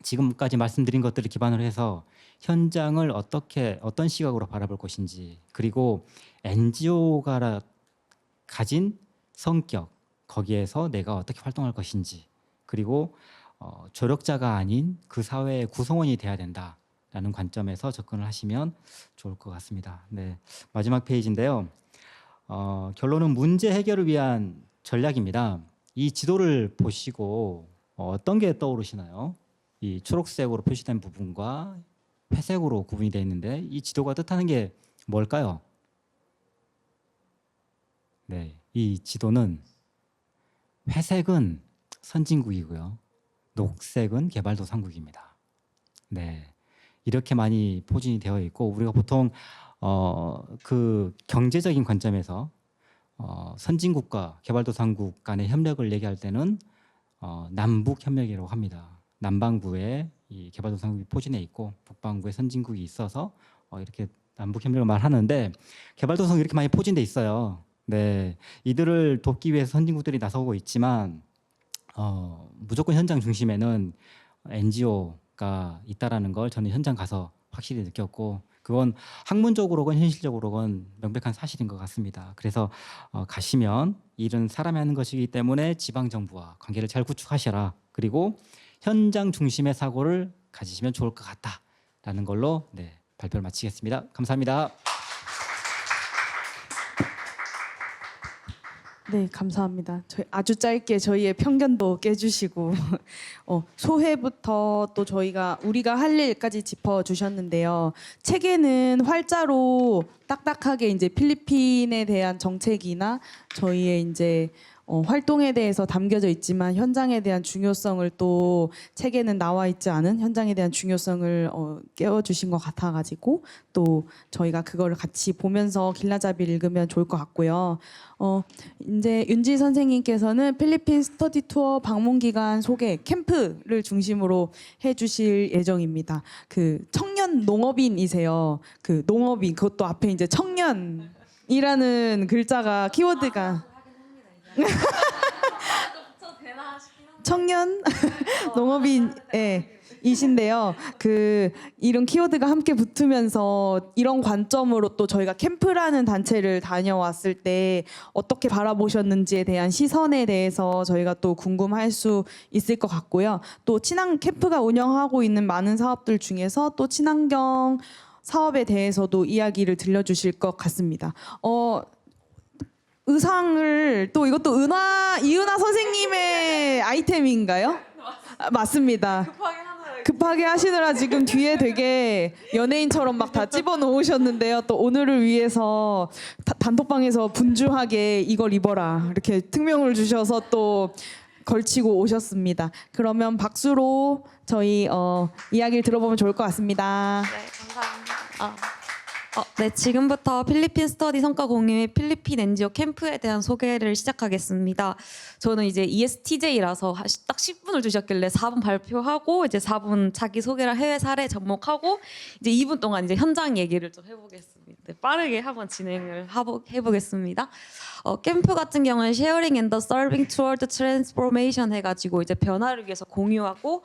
지금까지 말씀드린 것들을 기반으로 해서 현장을 어떤 시각으로 바라볼 것인지 그리고 NGO가 가진 성격 거기에서 내가 어떻게 활동할 것인지 그리고 조력자가 아닌 그 사회의 구성원이 돼야 된다라는 관점에서 접근을 하시면 좋을 것 같습니다. 네, 마지막 페이지인데요. 결론은 문제 해결을 위한 전략입니다. 이 지도를 보시고 어떤 게 떠오르시나요? 이 초록색으로 표시된 부분과 회색으로 구분이 되어 있는데 이 지도가 뜻하는 게 뭘까요? 네, 이 지도는 회색은 선진국이고요. 녹색은 개발도상국입니다. 네, 이렇게 많이 포진이 되어 있고 우리가 보통 그 경제적인 관점에서 선진국과 개발도상국 간의 협력을 얘기할 때는 남북 협력이라고 합니다. 남반구에 이 개발도상국이 포진해 있고 북반구에 선진국이 있어서 이렇게 남북 협력을 말하는데 개발도상국이 이렇게 많이 포진돼 있어요. 네, 이들을 돕기 위해서 선진국들이 나서고 있지만 무조건 현장 중심에는 NGO가 있다라는 걸 저는 현장 가서 확실히 느꼈고 그건 학문적으로건 현실적으로건 명백한 사실인 것 같습니다. 그래서 가시면 일은 사람이 하는 것이기 때문에 지방 정부와 관계를 잘 구축하셔라. 그리고 현장 중심의 사고를 가지시면 좋을 것 같다라는 걸로 발표를 마치겠습니다. 감사합니다. 네, 감사합니다. 아주 짧게 저희의 편견도 깨주시고 소회부터 또 우리가 할 일까지 짚어주셨는데요. 책에는 활자로 딱딱하게 이제 필리핀에 대한 정책이나 저희의 이제 활동에 대해서 담겨져 있지만 현장에 대한 중요성을 또 책에는 나와 있지 않은 현장에 대한 중요성을 깨워주신 것 같아가지고 또 저희가 그거를 같이 보면서 길라잡이를 읽으면 좋을 것 같고요. 이제 윤지 선생님께서는 필리핀 스터디 투어 방문 기간 소개 캠프를 중심으로 해주실 예정입니다. 그 청년 농업인이세요. 그 농업인 그것도 앞에 이제 청년이라는 글자가 키워드가 청년 농업인 이신데요. 그 이런 키워드가 함께 붙으면서 이런 관점으로 또 저희가 캠프라는 단체를 다녀왔을 때 어떻게 바라보셨는지에 대한 시선에 대해서 저희가 또 궁금할 수 있을 것 같고요. 또 친환 캠프가 운영하고 있는 많은 사업들 중에서 또 친환경 사업에 대해서도 이야기를 들려주실 것 같습니다. 의상을 또 이것도 이은하 선생님의 아이템인가요? 맞습니다. 급하게 하시느라 지금 뒤에 되게 연예인처럼 막 다 집어 놓으셨는데요. 또 오늘을 위해서 단톡방에서 분주하게 이걸 입어라 이렇게 특명을 주셔서 또 걸치고 오셨습니다. 그러면 박수로 저희 이야기를 들어보면 좋을 것 같습니다. 네, 감사합니다. 네, 지금부터 필리핀 스터디 성과 공유의 필리핀 NGO 캠프에 대한 소개를 시작하겠습니다. 저는 이제 ESTJ라서 딱 10분을 주셨길래 4분 발표하고 이제 4분 자기 소개랑 해외 사례 접목하고 이제 2분 동안 이제 현장 얘기를 좀 해보겠습니다. 네, 빠르게 한번 진행을 해보겠습니다. 캠프 같은 경우는 Sharing and the Serving Toward Transformation 해가지고 이제 변화를 위해서 공유하고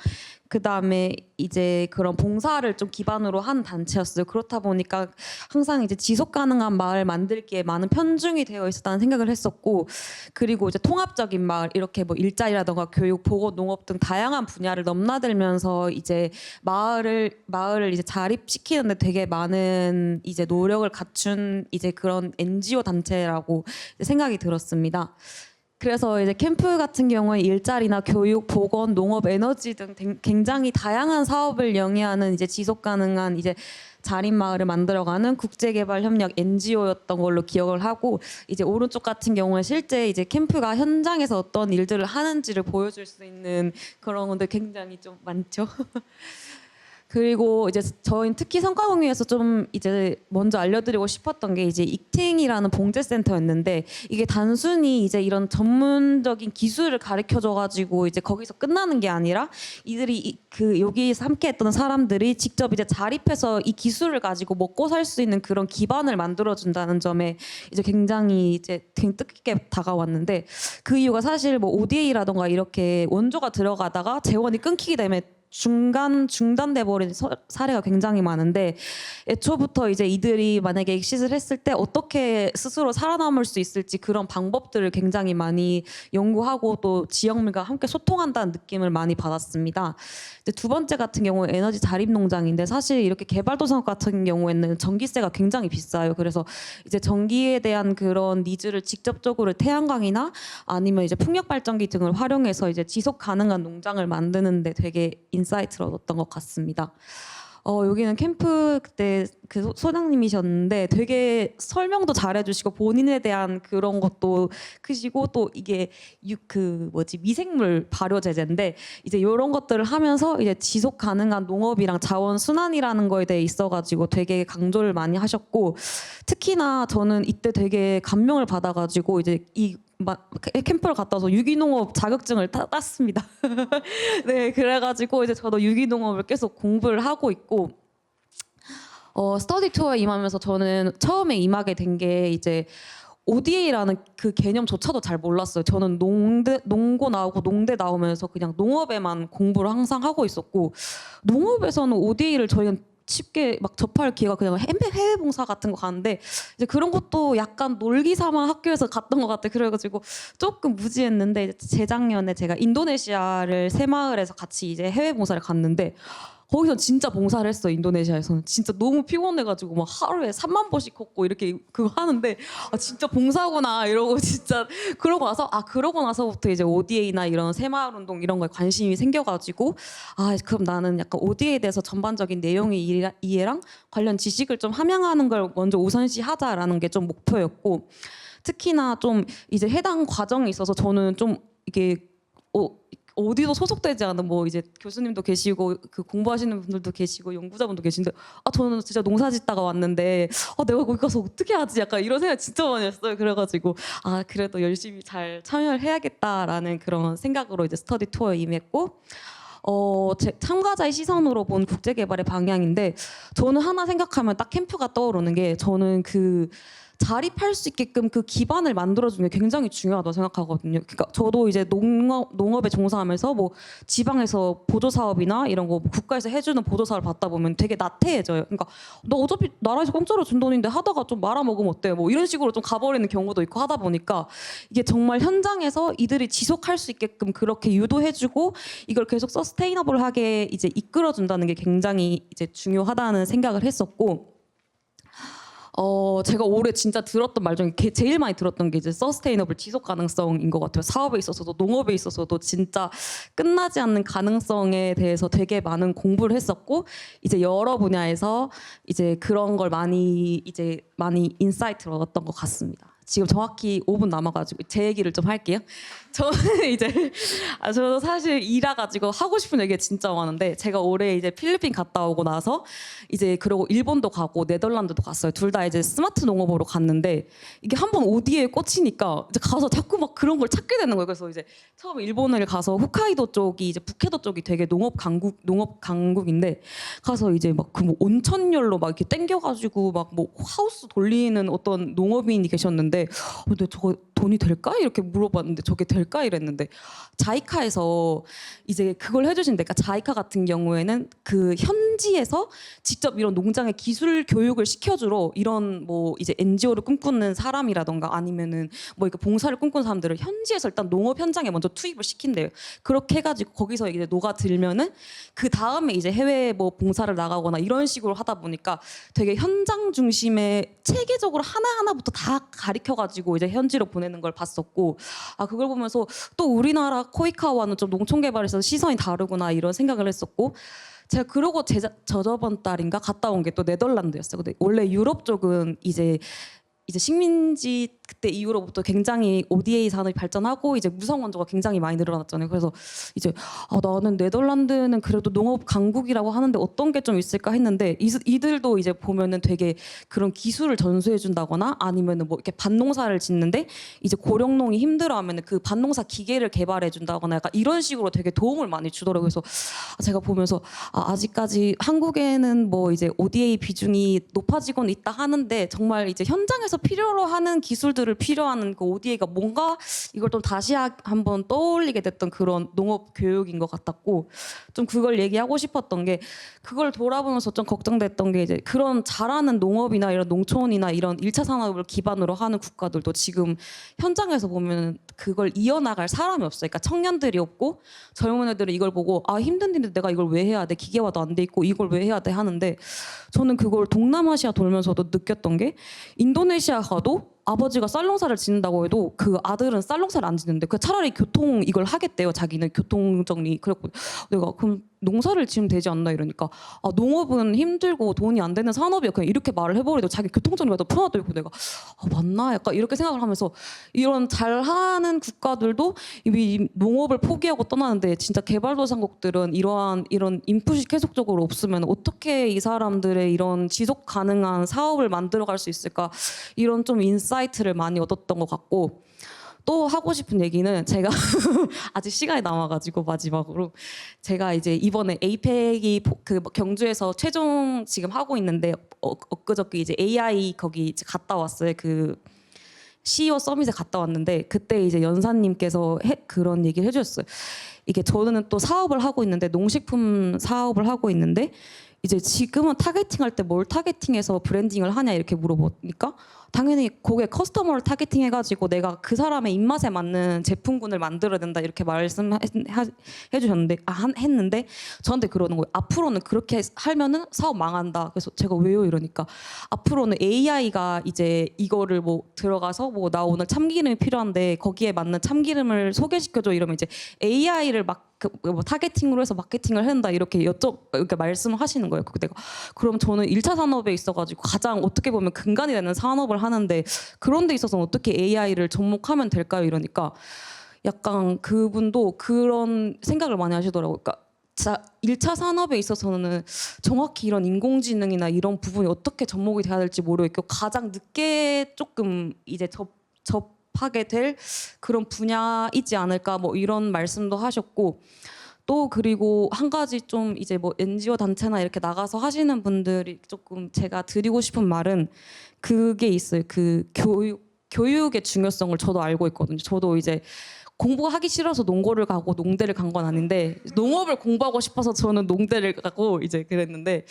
그 다음에 이제 그런 봉사를 좀 기반으로 한 단체였어요. 그렇다 보니까 항상 이제 지속 가능한 마을 만들기에 많은 편중이 되어 있었다는 생각을 했었고, 그리고 이제 통합적인 마을 이렇게 뭐 일자리라던가 교육, 보건, 농업 등 다양한 분야를 넘나들면서 이제 마을을 이제 자립시키는데 되게 많은 이제 노력을 갖춘 이제 그런 NGO 단체라고 이제 생각이 들었습니다. 그래서 이제 캠프 같은 경우에 일자리나 교육, 보건, 농업, 에너지 등 굉장히 다양한 사업을 영위하는 이제 지속 가능한 이제 자립 마을을 만들어가는 국제개발 협력 NGO였던 걸로 기억을 하고, 이제 오른쪽 같은 경우에 실제 이제 캠프가 현장에서 어떤 일들을 하는지를 보여줄 수 있는 그런 건데 굉장히 좀 많죠. 그리고 이제 저희 특히 성과 공유에서 좀 이제 먼저 알려드리고 싶었던 게 이제 익팅이라는 봉제센터였는데, 이게 단순히 이제 이런 전문적인 기술을 가르쳐줘가지고 이제 거기서 끝나는 게 아니라 이들이 그 여기에서 함께했던 사람들이 직접 이제 자립해서 이 기술을 가지고 먹고 살 수 있는 그런 기반을 만들어준다는 점에 이제 굉장히 이제 되게 뜻깊게 다가왔는데, 그 이유가 사실 뭐 ODA라던가 이렇게 원조가 들어가다가 재원이 끊기기 때문에 중단돼 버린 사례가 굉장히 많은데, 애초부터 이제 이들이 만약에 엑시트를 했을 때 어떻게 스스로 살아남을 수 있을지 그런 방법들을 굉장히 많이 연구하고 또 지역민과 함께 소통한다는 느낌을 많이 받았습니다. 이제 두 번째 같은 경우 에너지 자립 농장인데, 사실 이렇게 개발도상 같은 경우에는 전기세가 굉장히 비싸요. 그래서 이제 전기에 대한 그런 니즈를 직접적으로 태양광이나 아니면 이제 풍력 발전기 등을 활용해서 이제 지속 가능한 농장을 만드는데 되게 인사이트를 얻었던 것 같습니다. 여기는 캠프 그때 그 소장님이셨는데 되게 설명도 잘해주시고 본인에 대한 그런 것도 크시고, 또 이게 미생물 발효 제제인데 이제 이런 것들을 하면서 이제 지속 가능한 농업이랑 자원 순환이라는 거에 대해 있어가지고 되게 강조를 많이 하셨고, 특히나 저는 이때 되게 감명을 받아가지고 이제 캠프를 갔다 와서 유기농업 자격증을 땄습니다. 네, 그래가지고 이제 저도 유기농업을 계속 공부를 하고 있고, 스터디 투어에 임하면서 저는 처음에 임하게 된 게 이제 ODA라는 그 개념조차도 잘 몰랐어요. 저는 농고 나오고 농대 나오면서 그냥 농업에만 공부를 항상 하고 있었고, 농업에서는 ODA를 저희는 쉽게 막 접할 기회가 그냥 해외 봉사 같은 거 가는데 이제 그런 것도 약간 놀기 삼아 학교에서 갔던 것 같아. 그래가지고 조금 무지했는데, 재작년에 제가 인도네시아를 새마을에서 같이 이제 해외 봉사를 갔는데 거기서 진짜 봉사를 했어. 인도네시아에서는 진짜 너무 피곤해가지고 막 하루에 3만 보씩 걷고 이렇게 그거 하는데 진짜 봉사구나 이러고, 진짜 그러고 나서부터 이제 ODA나 이런 새마을 운동 이런 거에 관심이 생겨가지고 그럼 나는 약간 ODA에 대해서 전반적인 내용의 이해랑 관련 지식을 좀 함양하는 걸 먼저 우선시하자라는 게 좀 목표였고, 특히나 좀 이제 해당 과정에 있어서 저는 좀 이게 어디도 소속되지 않은 뭐 이제 교수님도 계시고 그 공부하시는 분들도 계시고 연구자분도 계신데 저는 진짜 농사 짓다가 왔는데 내가 거기 가서 어떻게 하지, 약간 이런 생각 진짜 많이 했어요. 그래가지고 그래도 열심히 잘 참여를 해야겠다라는 그런 생각으로 이제 스터디 투어에 임했고, 제 참가자의 시선으로 본 국제개발의 방향인데, 저는 하나 생각하면 딱 캠프가 떠오르는 게, 저는 그 자립할 수 있게끔 그 기반을 만들어주는 게 굉장히 중요하다고 생각하거든요. 그러니까 저도 이제 농업에 종사하면서 뭐 지방에서 보조 사업이나 이런 거뭐 국가에서 해주는 보조 사업을 받다 보면 되게 나태해져요. 그러니까 너 어차피 나라에서 공짜로 준 돈인데 하다가 좀 말아먹으면 어때요? 뭐 이런 식으로 좀 가버리는 경우도 있고 하다 보니까 이게 정말 현장에서 이들이 지속할 수 있게끔 그렇게 유도해주고 이걸 계속 서스테이너블하게 이제 이끌어준다는 게 굉장히 이제 중요하다는 생각을 했었고. 제가 올해 진짜 들었던 말 중에 제일 많이 들었던 게 이제 서스테이너블 지속 가능성인 것 같아요. 사업에 있어서도 농업에 있어서도 진짜 끝나지 않는 가능성에 대해서 되게 많은 공부를 했었고 이제 여러 분야에서 이제 그런 걸 많이 인사이트를 얻었던 것 같습니다. 지금 정확히 5분 남아가지고 제 얘기를 좀 할게요. 저는 이제 저도 사실 일해가지고 하고 싶은 얘기가 진짜 많은데 제가 올해 이제 필리핀 갔다 오고 나서 이제 그러고 일본도 가고 네덜란드도 갔어요. 둘 다 이제 스마트 농업으로 갔는데 이게 한번 ODA에 꽂히니까 이제 가서 자꾸 막 그런 걸 찾게 되는 거예요. 그래서 이제 처음에 일본을 가서 홋카이도 쪽이 이제 북해도 쪽이 되게 농업 강국인데 가서 이제 막 그 뭐 온천열로 막 이렇게 땡겨가지고 막 뭐 하우스 돌리는 어떤 농업인이 계셨는데 근데 저거 돈이 될까? 이렇게 물어봤는데 저게 될까? 이랬는데 자이카에서 이제 그걸 해주신대. 그러니까 자이카 같은 경우에는 그 현지에서 직접 이런 농장의 기술 교육을 시켜주러 이런 뭐 이제 NGO를 꿈꾸는 사람이라던가 아니면은 뭐 이렇게 봉사를 꿈꾸는 사람들을 현지에서 일단 농업 현장에 먼저 투입을 시킨대요. 그렇게 해가지고 거기서 이제 녹아들면은 그 다음에 이제 해외 뭐 봉사를 나가거나 이런 식으로 하다 보니까 되게 현장 중심의 체계적으로 하나하나부터 다 가르쳐가지고 이제 현지로 보내는 걸 봤었고 그걸 보면서 또 우리나라 코이카와는 좀 농촌 개발에서 시선이 다르구나 이런 생각을 했었고 제가 그러고 저저번 달인가 갔다 온 게 또 네덜란드였어요. 근데 원래 유럽 쪽은 이제 식민지 그때 이후로부터 굉장히 ODA 산업이 발전하고 이제 무성 원조가 굉장히 많이 늘어났잖아요. 그래서 이제 나는 네덜란드는 그래도 농업 강국이라고 하는데 어떤 게 좀 있을까 했는데 이들도 이제 보면은 되게 그런 기술을 전수해 준다거나 아니면은 뭐 이렇게 밭농사를 짓는데 이제 고령농이 힘들어하면은 그 밭농사 기계를 개발해 준다거나 약간 이런 식으로 되게 도움을 많이 주더라고요. 그래서 제가 보면서 아직까지 한국에는 뭐 이제 ODA 비중이 높아지고는 있다 하는데 정말 이제 현장에서 필요로 하는 기술들을 필요하는 그 ODA가 뭔가 이걸 좀 다시 한번 떠올리게 됐던 그런 농업 교육인 것 같았고 좀 그걸 얘기하고 싶었던 게 그걸 돌아보면서 좀 걱정됐던 게 이제 그런 잘하는 농업이나 이런 농촌이나 이런 1차 산업을 기반으로 하는 국가들도 지금 현장에서 보면 그걸 이어나갈 사람이 없어요. 그러니까 청년들이 없고 젊은 애들은 이걸 보고 힘든 일인데 내가 이걸 왜 해야 돼? 기계화도 안 돼 있고 이걸 왜 해야 돼? 하는데 저는 그걸 동남아시아 돌면서도 느꼈던 게 인도네시아 가도 아버지가 쌀농사를 짓는다고 해도 그 아들은 쌀농사를 안 짓는데 그 차라리 교통 이걸 하겠대요. 자기는 교통 정리. 그래갖고 내가 그럼 농사를 지으면 되지 않나 이러니까 농업은 힘들고 돈이 안 되는 산업이야. 그냥 이렇게 말을 해버리도 자기 교통 정리가 더 편하다. 고 내가 맞나? 약간 이렇게 생각을 하면서 이런 잘하는 국가들도 이 농업을 포기하고 떠나는데 진짜 개발도상국들은 이런 인풋이 계속적으로 없으면 어떻게 이 사람들의 이런 지속 가능한 사업을 만들어갈 수 있을까? 이런 좀 인사이트를 많이 얻었던 것 같고 또 하고 싶은 얘기는 제가 아직 시간이 남아가지고 마지막으로 제가 이제 이번에 에이펙이 그 경주에서 최종 지금 하고 있는데 엊그저께 이제 AI 거기 이제 갔다 왔어요. 그 CEO 서밋에 갔다 왔는데 그때 이제 연사님께서 그런 얘기를 해주셨어요. 이게 저는 또 사업을 하고 있는데 농식품 사업을 하고 있는데 이제 지금은 타겟팅할 때 뭘 타겟팅해서 브랜딩을 하냐 이렇게 물어보니까 당연히 거기에 커스터머를 타겟팅해가지고 내가 그 사람의 입맛에 맞는 제품군을 만들어야 된다 이렇게 말씀해주셨는데 했는데 저한테 그러는 거예요. 앞으로는 그렇게 하면은 사업 망한다. 그래서 제가 왜요 이러니까 앞으로는 AI가 이제 이거를 뭐 들어가서 뭐 나 오늘 참기름이 필요한데 거기에 맞는 참기름을 소개시켜줘 이러면 이제 AI를 막 뭐 타겟팅으로 해서 마케팅을 한다 이렇게 이렇게 말씀을 하시는 거예요. 내가 그럼 저는 1차 산업에 있어가지고 가장 어떻게 보면 근간이 되는 산업을 하는데 그런 데 있어서는 어떻게 AI를 접목하면 될까요? 이러니까 약간 그분도 그런 생각을 많이 하시더라고요. 그러니까 1차 산업에 있어서는 정확히 이런 인공지능이나 이런 부분이 어떻게 접목이 돼야 될지 모르겠고 가장 늦게 조금 이제 접하게 될 그런 분야이지 않을까 뭐 이런 말씀도 하셨고 것도 그리고 한 가지 좀 이제 뭐 NGO 단체나 이렇게 나가서 하시는 분들이 조금 제가 드리고 싶은 말은 그게 있어요. 그 교육의 중요성을 저도 알고 있거든요. 저도 이제 공부하기 싫어서 농고를 가고 농대를 간 건 아닌데 농업을 공부하고 싶어서 저는 농대를 가고 이제 그랬는데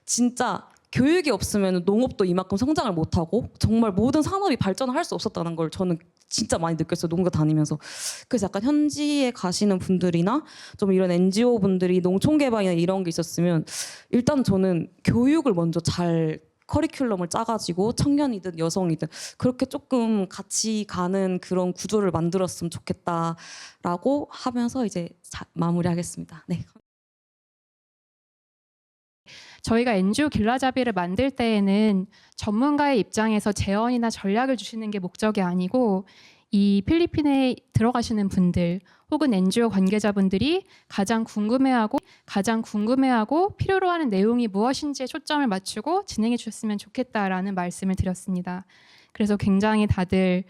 진짜 교육이 없으면 농업도 이만큼 성장을 못하고 정말 모든 산업이 발전을 할 수 없었다는 걸 저는 진짜 많이 느꼈어요. 농가 다니면서. 그래서 약간 현지에 가시는 분들이나 좀 이런 NGO 분들이 농촌 개발이나 이런 게 있었으면 일단 저는 교육을 먼저 잘 커리큘럼을 짜가지고 청년이든 여성이든 그렇게 조금 같이 가는 그런 구조를 만들었으면 좋겠다라고 하면서 이제 마무리하겠습니다. 네. 저희가 NGO 길라잡이를 만들 때에는 전문가의 입장에서 제언이나 전략을 주시는 게 목적이 아니고 이 필리핀에 들어가시는 분들 혹은 NGO 관계자분들이 가장 궁금해하고 필요로 하는 내용이 무엇인지에 초점을 맞추고 진행해 주셨으면 좋겠다라는 말씀을 드렸습니다. 그래서 굉장히 다들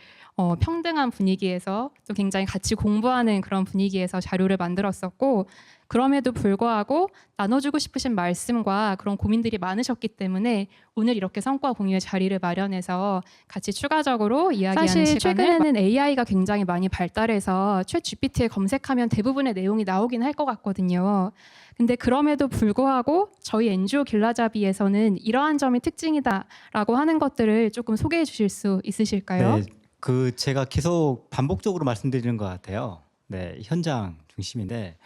평등한 분위기에서 또 굉장히 같이 공부하는 그런 분위기에서 자료를 만들었었고 그럼에도 불구하고 나눠주고 싶으신 말씀과 그런 고민들이 많으셨기 때문에 오늘 이렇게 성과 공유의 자리를 마련해서 같이 추가적으로 이야기하는 사실 시간을 최근에는 AI가 굉장히 많이 발달해서 챗 GPT에 검색하면 대부분의 내용이 나오긴 할 것 같거든요. 근데 그럼에도 불구하고 저희 NGO 길라잡이에서는 이러한 점이 특징이다라고 하는 것들을 조금 소개해 주실 수 있으실까요? 네, 그 제가 계속 반복적으로 말씀드리는 것 같아요. 네, 현장 중심인데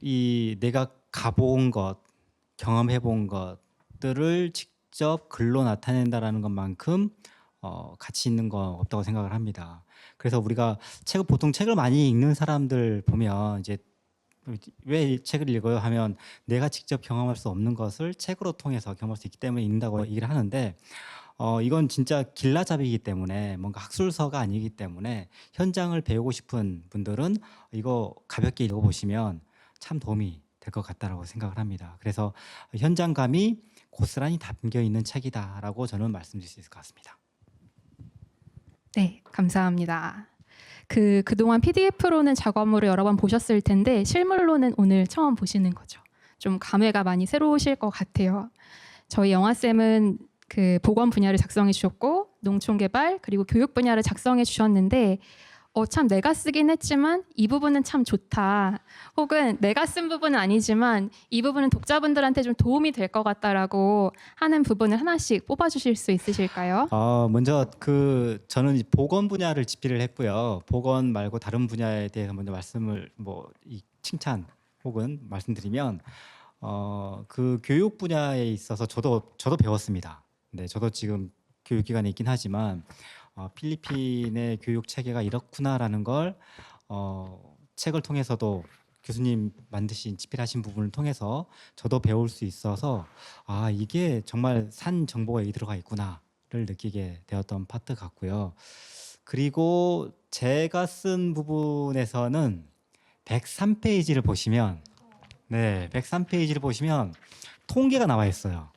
이 내가 가본 것, 경험해본 것들을 직접 글로 나타낸다라는 것만큼 가치 있는 건 없다고 생각을 합니다. 그래서 우리가 보통 책을 많이 읽는 사람들 보면 이제 왜 책을 읽어요 하면 내가 직접 경험할 수 없는 것을 책으로 통해서 경험할 수 있기 때문에 읽는다고 얘기를 하는데 이건 진짜 길라잡이기 때문에 뭔가 학술서가 아니기 때문에 현장을 배우고 싶은 분들은 이거 가볍게 읽어보시면 참 도움이 될 것 같다라고 생각을 합니다. 그래서 현장감이 고스란히 담겨 있는 책이다라고 저는 말씀드릴 수 있을 것 같습니다. 네, 감사합니다. 그동안 PDF로는 작업물을 여러 번 보셨을 텐데 실물로는 오늘 처음 보시는 거죠. 좀 감회가 많이 새로우실 것 같아요. 저희 영화쌤은 그 보건 분야를 작성해 주셨고 농촌개발 그리고 교육 분야를 작성해 주셨는데 참 내가 쓰긴 했지만 이 부분은 참 좋다. 혹은 내가 쓴 부분은 아니지만 이 부분은 독자분들한테 좀 도움이 될 것 같다라고 하는 부분을 하나씩 뽑아주실 수 있으실까요? 먼저 저는 보건 분야를 집필을 했고요. 보건 말고 다른 분야에 대해서 먼저 말씀을 칭찬 혹은 말씀드리면 그 교육 분야에 있어서 저도 배웠습니다. 네, 저도 지금 교육기관에 있긴 하지만 필리핀의 교육 체계가 이렇구나라는 걸 책을 통해서도 교수님 만드신 집필하신 부분을 통해서 저도 배울 수 있어서 이게 정말 산 정보가 여기 들어가 있구나를 느끼게 되었던 파트 같고요. 그리고 제가 쓴 부분에서는 103페이지를 보시면 103페이지를 보시면 통계가 나와 있어요.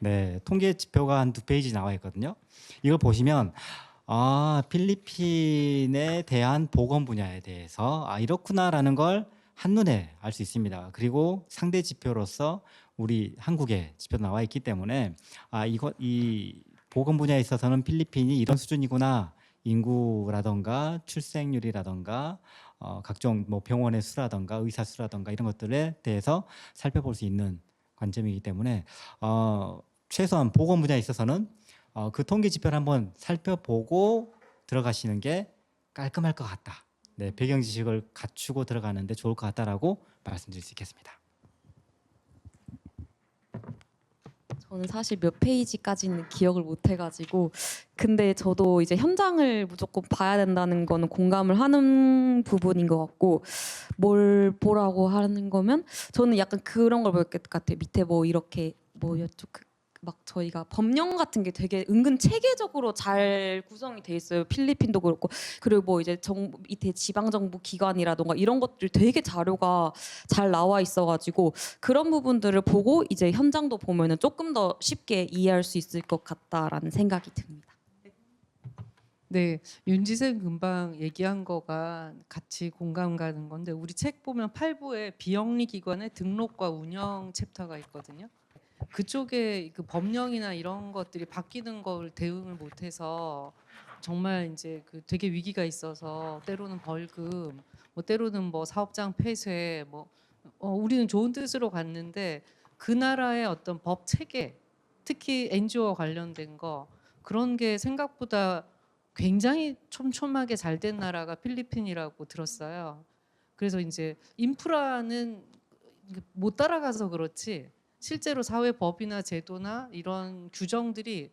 네, 통계 지표가 한 2페이지 나와 있거든요. 이걸 보시면 필리핀에 대한 보건 분야에 대해서 이렇구나라는 걸 한눈에 알 수 있습니다. 그리고 상대 지표로서 우리 한국의 지표도 나와 있기 때문에 이 보건 분야에 있어서는 필리핀이 이런 수준이구나. 인구라던가 출생률이라던가 각종 병원의 수라던가 의사 수라던가 이런 것들에 대해서 살펴볼 수 있는 관점이기 때문에 최소한 보건 분야에 있어서는 그 통계 지표를 한번 살펴보고 들어가시는 게 깔끔할 것 같다. 네, 배경 지식을 갖추고 들어가는데 좋을 것 같다라고 말씀드릴 수 있겠습니다. 저는 사실 몇 페이지까지는 기억을 못 해가지고 근데 저도 이제 현장을 무조건 봐야 된다는 거는 공감을 하는 부분인 것 같고 뭘 보라고 하는 거면 저는 약간 그런 걸 볼 것 같아요. 밑에 이렇게 뭐였죠? 막 저희가 법령 같은 게 되게 은근 체계적으로 잘 구성이 돼 있어요. 필리핀도 그렇고 그리고 이제 밑에 지방 정부 기관이라던가 이런 것들 되게 자료가 잘 나와 있어가지고 그런 부분들을 보고 이제 현장도 보면은 조금 더 쉽게 이해할 수 있을 것 같다라는 생각이 듭니다. 네, 윤지생 금방 얘기한 거가 같이 공감 가는 건데 우리 책 보면 8부에 비영리 기관의 등록과 운영 챕터가 있거든요. 그쪽에 그 법령이나 이런 것들이 바뀌는 걸 대응을 못해서 정말 이제 그 되게 위기가 있어서 때로는 벌금, 뭐 때로는 뭐 사업장 폐쇄, 뭐 우리는 좋은 뜻으로 갔는데 그 나라의 어떤 법 체계, 특히 NGO 관련된 거 그런 게 생각보다 굉장히 촘촘하게 잘 된 나라가 필리핀이라고 들었어요. 그래서 이제 인프라는 못 따라가서 그렇지 실제로 사회법이나 제도나 이런 규정들이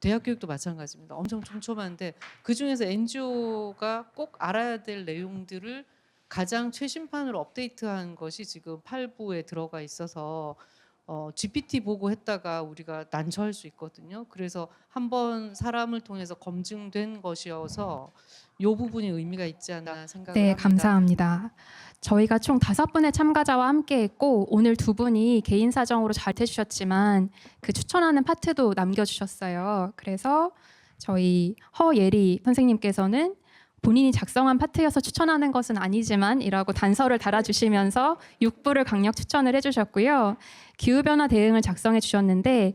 대학 교육도 마찬가지입니다. 엄청 촘촘한데 그 중에서 NGO가 꼭 알아야 될 내용들을 가장 최신판으로 업데이트한 것이 지금 8부에 들어가 있어서 GPT 보고 했다가 우리가 난처할 수 있거든요. 그래서 한번 사람을 통해서 검증된 것이어서 이 부분이 의미가 있지 않나 생각을 네, 합니다. 감사합니다. 저희가 총 5분의 참가자와 함께했고 오늘 2분이 개인 사정으로 잘 해주셨지만 그 추천하는 파트도 남겨주셨어요. 그래서 저희 허예리 선생님께서는 본인이 작성한 파트여서 추천하는 것은 아니지만 이라고 단서를 달아주시면서 6부를 강력 추천을 해주셨고요. 기후변화 대응을 작성해 주셨는데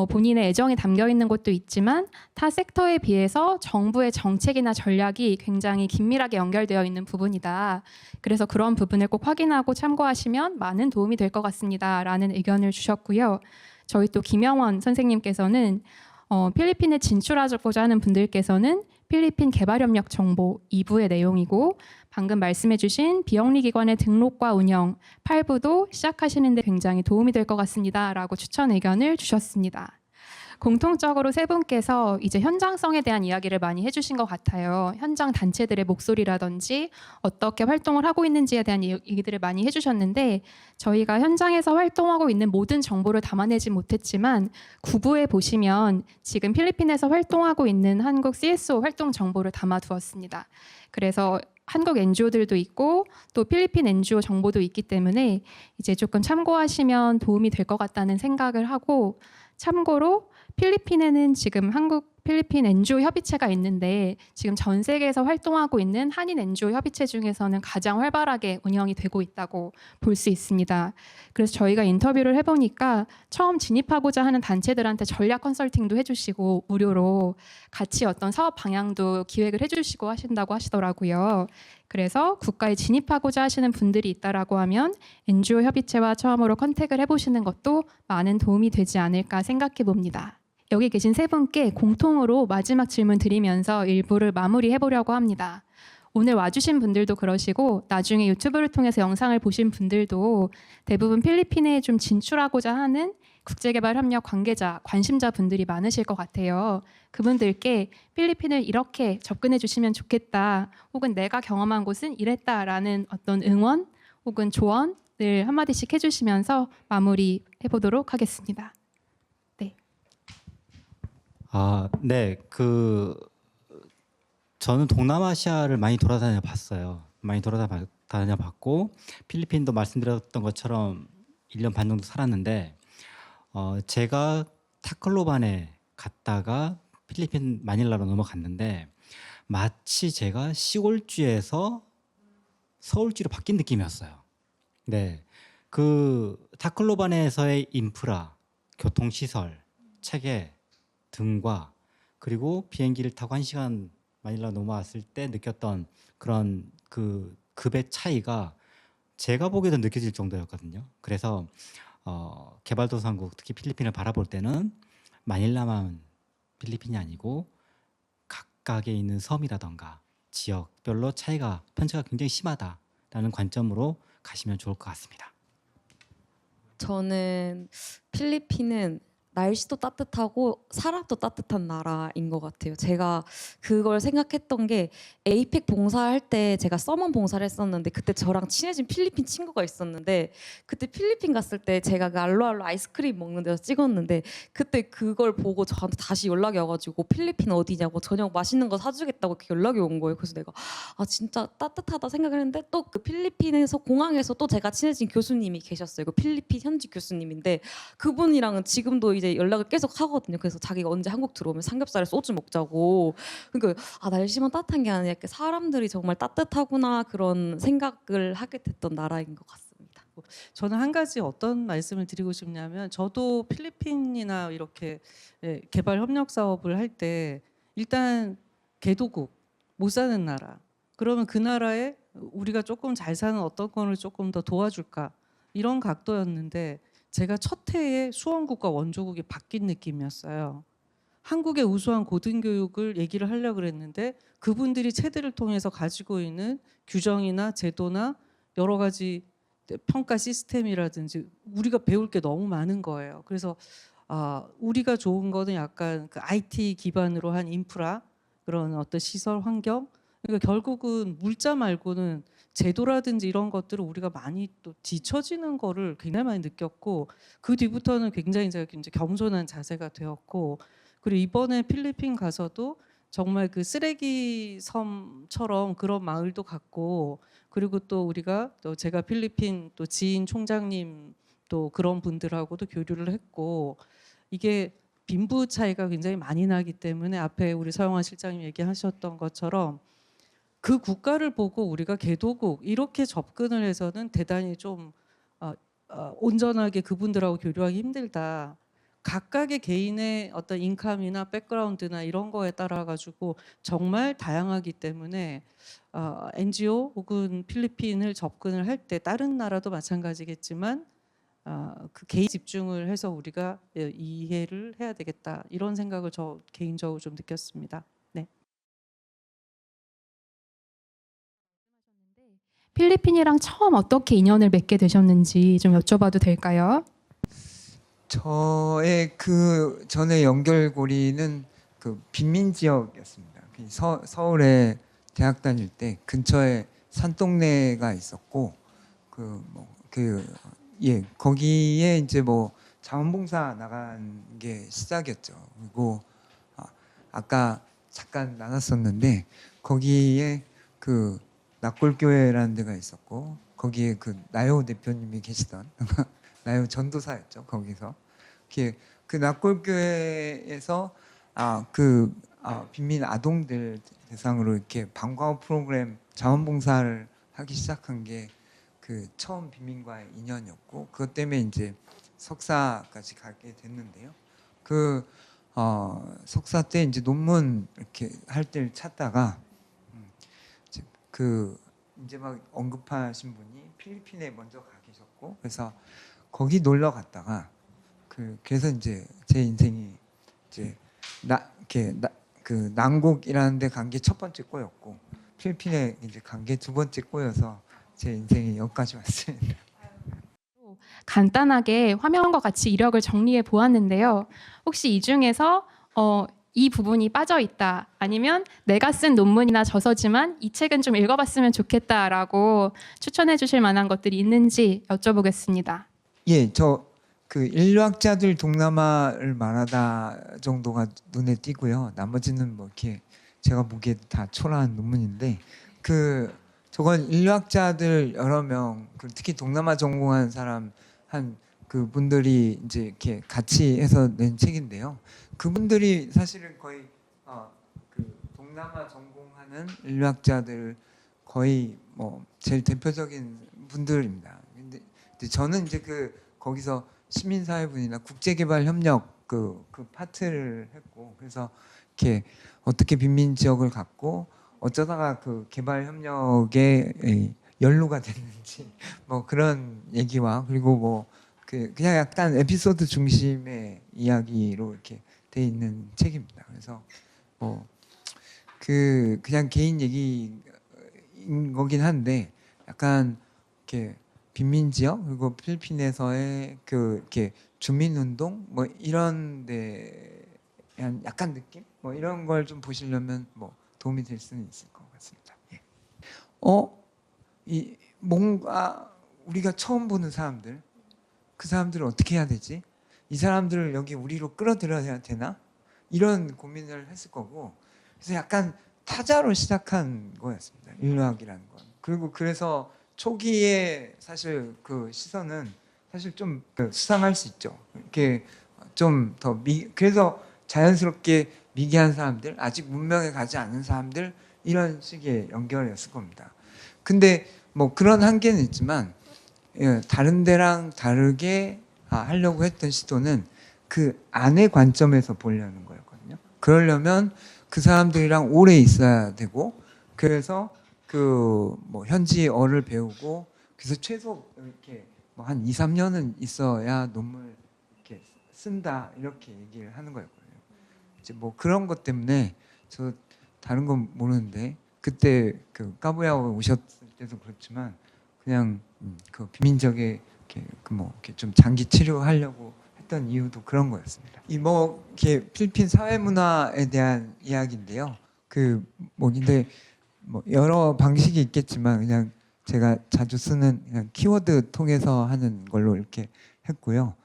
본인의 애정이 담겨 있는 것도 있지만 타 섹터에 비해서 정부의 정책이나 전략이 굉장히 긴밀하게 연결되어 있는 부분이다. 그래서 그런 부분을 꼭 확인하고 참고하시면 많은 도움이 될 것 같습니다. 라는 의견을 주셨고요. 저희 또 김영원 선생님께서는 필리핀에 진출하고자 하는 분들께서는 필리핀 개발협력 정보 2부의 내용이고 방금 말씀해주신 비영리 기관의 등록과 운영 8부도 시작하시는 데 굉장히 도움이 될 것 같습니다. 라고 추천 의견을 주셨습니다. 공통적으로 세 분께서 이제 현장성에 대한 이야기를 많이 해주신 것 같아요. 현장 단체들의 목소리라든지 어떻게 활동을 하고 있는지에 대한 얘기들을 많이 해주셨는데 저희가 현장에서 활동하고 있는 모든 정보를 담아내지 못했지만 9부에 보시면 지금 필리핀에서 활동하고 있는 한국 CSO 활동 정보를 담아두었습니다. 그래서 한국 NGO들도 있고 또 필리핀 NGO 정보도 있기 때문에 이제 조금 참고하시면 도움이 될 것 같다는 생각을 하고 참고로 필리핀에는 지금 한국 필리핀 NGO 협의체가 있는데 지금 전 세계에서 활동하고 있는 한인 NGO 협의체 중에서는 가장 활발하게 운영이 되고 있다고 볼 수 있습니다. 그래서 저희가 인터뷰를 해보니까 처음 진입하고자 하는 단체들한테 전략 컨설팅도 해주시고 무료로 같이 어떤 사업 방향도 기획을 해주시고 하신다고 하시더라고요. 그래서 국가에 진입하고자 하시는 분들이 있다라고 하면 NGO 협의체와 처음으로 컨택을 해보시는 것도 많은 도움이 되지 않을까 생각해 봅니다. 여기 계신 세 분께 공통으로 마지막 질문 드리면서 일부를 마무리해 보려고 합니다. 오늘 와주신 분들도 그러시고 나중에 유튜브를 통해서 영상을 보신 분들도 대부분 필리핀에 좀 진출하고자 하는 국제개발협력 관계자, 관심자 분들이 많으실 것 같아요. 그분들께 필리핀을 이렇게 접근해 주시면 좋겠다, 혹은 내가 경험한 곳은 이랬다라는 어떤 응원 혹은 조언을 한마디씩 해주시면서 마무리해 보도록 하겠습니다. 네, 저는 동남아시아를 많이 돌아다녀 봤어요. 많이 돌아다녀 봤고 필리핀도 말씀드렸던 것처럼 1년 반 정도 살았는데 제가 타클로반에 갔다가 필리핀 마닐라로 넘어갔는데 마치 제가 시골주에서 서울주로 바뀐 느낌이었어요. 네, 그 타클로반에서의 인프라, 교통시설, 체계 등과 그리고 비행기를 타고 1시간 마닐라 넘어왔을 때 느꼈던 그런 그 급의 차이가 제가 보기에도 느껴질 정도였거든요. 그래서 개발도상국 특히 필리핀을 바라볼 때는 마닐라만 필리핀이 아니고 각각에 있는 섬이라던가 지역별로 편차가 굉장히 심하다라는 관점으로 가시면 좋을 것 같습니다. 저는 필리핀은 날씨도 따뜻하고 사람도 따뜻한 나라인 것 같아요. 제가 그걸 생각했던 게 에이펙 봉사할 때 제가 서먼 봉사를 했었는데 그때 저랑 친해진 필리핀 친구가 있었는데 그때 필리핀 갔을 때 제가 그 알로알로 아이스크림 먹는 데서 찍었는데 그때 그걸 보고 저한테 다시 연락이 와가지고 필리핀 어디냐고 저녁 맛있는 거 사주겠다고 이렇게 연락이 온 거예요. 그래서 내가 진짜 따뜻하다 생각을 했는데 또 그 필리핀에서 공항에서 또 제가 친해진 교수님이 계셨어요. 그 필리핀 현지 교수님인데 그분이랑은 지금도 이제 이제 연락을 계속 하거든요. 그래서 자기가 언제 한국 들어오면 삼겹살에 소주 먹자고. 그러니까 날씨만 따뜻한 게 아니라 이렇게 사람들이 정말 따뜻하구나 그런 생각을 하게 됐던 나라인 것 같습니다. 저는 한 가지 어떤 말씀을 드리고 싶냐면 저도 필리핀이나 이렇게 개발 협력 사업을 할 때 일단 개도국 못 사는 나라 그러면 그 나라에 우리가 조금 잘 사는 어떤 거를 조금 더 도와줄까 이런 각도였는데 제가 첫 해에 수원국과 원조국이 바뀐 느낌이었어요. 한국의 우수한 고등교육을 얘기를 하려고 그랬는데 그분들이 체대를 통해서 가지고 있는 규정이나 제도나 여러 가지 평가 시스템이라든지 우리가 배울 게 너무 많은 거예요. 그래서 우리가 좋은 거는 약간 그 IT 기반으로 한 인프라 그런 어떤 시설 환경 그러니까 결국은 물자 말고는 제도라든지 이런 것들을 우리가 많이 또 뒤처지는 거를 굉장히 많이 느꼈고 그 뒤부터는 굉장히 제가 이제 겸손한 자세가 되었고 그리고 이번에 필리핀 가서도 정말 그 쓰레기 섬처럼 그런 마을도 갔고 그리고 또 우리가 또 제가 필리핀 또 지인 총장님 또 그런 분들하고도 교류를 했고 이게 빈부 차이가 굉장히 많이 나기 때문에 앞에 우리 서영환 실장님 얘기하셨던 것처럼 그 국가를 보고 우리가 개도국 이렇게 접근을 해서는 대단히 좀 온전하게 그분들하고 교류하기 힘들다. 각각의 개인의 어떤 인감이나 백그라운드나 이런 거에 따라 가지고 정말 다양하기 때문에 NGO 혹은 필리핀을 접근을 할 때 다른 나라도 마찬가지겠지만 그 개인 집중을 해서 우리가 이해를 해야 되겠다 이런 생각을 저 개인적으로 좀 느꼈습니다. 네. 필리핀이랑 처음 어떻게 인연을 맺게 되셨는지 좀 여쭤봐도 될까요? 저의 그 전에 연결고리는 그 빈민 지역이었습니다. 서울에 대학 다닐 때 근처에 산동네가 있었고 거기에 이제 뭐 자원봉사 나간 게 시작이었죠. 그리고 아까 잠깐 나눴었는데 거기에 그 낙골교회라는 데가 있었고 거기에 그 나요 대표님이 계시던 나요 전도사였죠. 거기서 그 낙골교회에서 빈민 아동들 대상으로 이렇게 방과후 프로그램 자원봉사를 하기 시작한 게 그 처음 빈민과의 인연이었고 그것 때문에 이제 석사까지 가게 됐는데요. 그 석사 때 이제 논문 이렇게 할 때를 찾다가 이제 막 언급하신 분이 필리핀에 먼저 가 계셨고 그래서 거기 놀러 갔다가 그래서 이제 제 인생이 이제 그 난곡이라는 데 간 게 첫 번째 꼬였고 필리핀에 이제 간 게 두 번째 꼬여서 제 인생이 여기까지 왔습니다. 간단하게 화면과 같이 이력을 정리해 보았는데요. 혹시 이 중에서 이 부분이 빠져 있다 아니면 내가 쓴 논문이나 저서지만 이 책은 좀 읽어봤으면 좋겠다라고 추천해 주실 만한 것들이 있는지 여쭤보겠습니다. 예, 저 그 인류학자들 동남아를 말하다 정도가 눈에 띄고요. 나머지는 뭐 이렇게 제가 보기에 다 초라한 논문인데 저건 인류학자들 여러 명, 특히 동남아 전공한 사람 한 그분들이 이제 이렇게 같이 해서 낸 책인데요. 그분들이 사실은 거의 그 동남아 전공하는 인류학자들 거의 뭐 제일 대표적인 분들입니다. 근데 저는 이제 거기서 시민사회분이나 국제개발협력 그 파트를 했고 그래서 이렇게 어떻게 빈민 지역을 갖고 어쩌다가 그 개발협력에 연루가 됐는지 뭐 그런 얘기와 그리고 뭐 그냥 약간 에피소드 중심의 이야기로 이렇게 돼 있는 책입니다. 그래서 뭐 그냥 개인 얘기인 거긴 한데 약간 이렇게 빈민 지역 그리고 필리핀에서의 이렇게 주민 운동 뭐 이런 데 약간 느낌 뭐 이런 걸 좀 보시려면 뭐 도움이 될 수는 있을 것 같습니다. 예. 뭔가 우리가 처음 보는 사람들 그 사람들을 어떻게 해야 되지? 이 사람들을 여기 우리로 끌어들여야 되나? 이런 고민을 했을 거고 그래서 약간 타자로 시작한 거였습니다. 인류학이라는 건. 그리고 그래서 초기에 사실 그 시선은 사실 좀 수상할 수 있죠. 이렇게 좀 더 그래서 자연스럽게 미개한 사람들, 아직 문명에 가지 않은 사람들 이런 식의 연결이었을 겁니다. 근데 뭐 그런 한계는 있지만 다른 데랑 다르게 하려고 했던 시도는 그 안의 관점에서 보려는 거였거든요. 그러려면 그 사람들이랑 오래 있어야 되고 그래서 그 뭐 현지어를 배우고 그래서 최소 이렇게 뭐 한 2, 3년은 있어야 논문을 이렇게 쓴다 이렇게 얘기를 하는 거였거든요. 이제 뭐 그런 것 때문에 저 다른 건 모르는데 그때 그 까부야오 오셨을 때도 그렇지만 그냥 그 비민족에 이렇게 뭐 이렇게 좀 장기 치료하려고 했던 이유도 그런 거였습니다. 이 뭐 이렇게 필리핀 사회 문화에 대한 이야기인데요. 그 뭐 근데 뭐 여러 방식이 있겠지만 그냥 제가 자주 쓰는 그냥 키워드 통해서 하는 걸로 이렇게 했고요.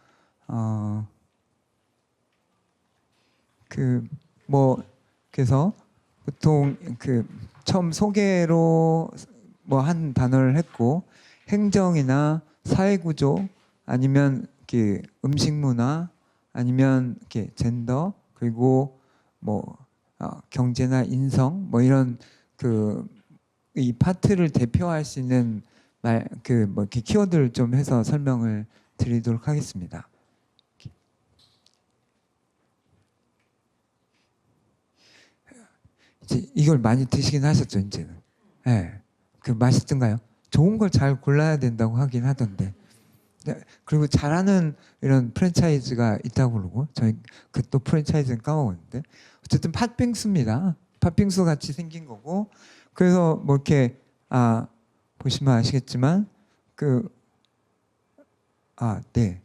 그 뭐 그래서 보통 그 처음 소개로 뭐 한 단어를 했고 행정이나 사회 구조 아니면 그 음식 문화 아니면 이렇게 젠더 그리고 뭐 경제나 인성 뭐 이런 그 이 파트를 대표할 수 있는 말 그 뭐 이렇게 키워드를 좀 해서 설명을 드리도록 하겠습니다. 이제 이걸 많이 드시긴 하셨죠 이제는. 네. 그 맛있던가요? 좋은 걸 잘 골라야 된다고 하긴 하던데. 네. 그리고 잘하는 이런 프랜차이즈가 있다고 그러고 저희 그 또 프랜차이즈는 까먹었는데 어쨌든 팥빙수입니다. 팥빙수 같이 생긴 거고 그래서 뭐 이렇게 보시면 아시겠지만 네.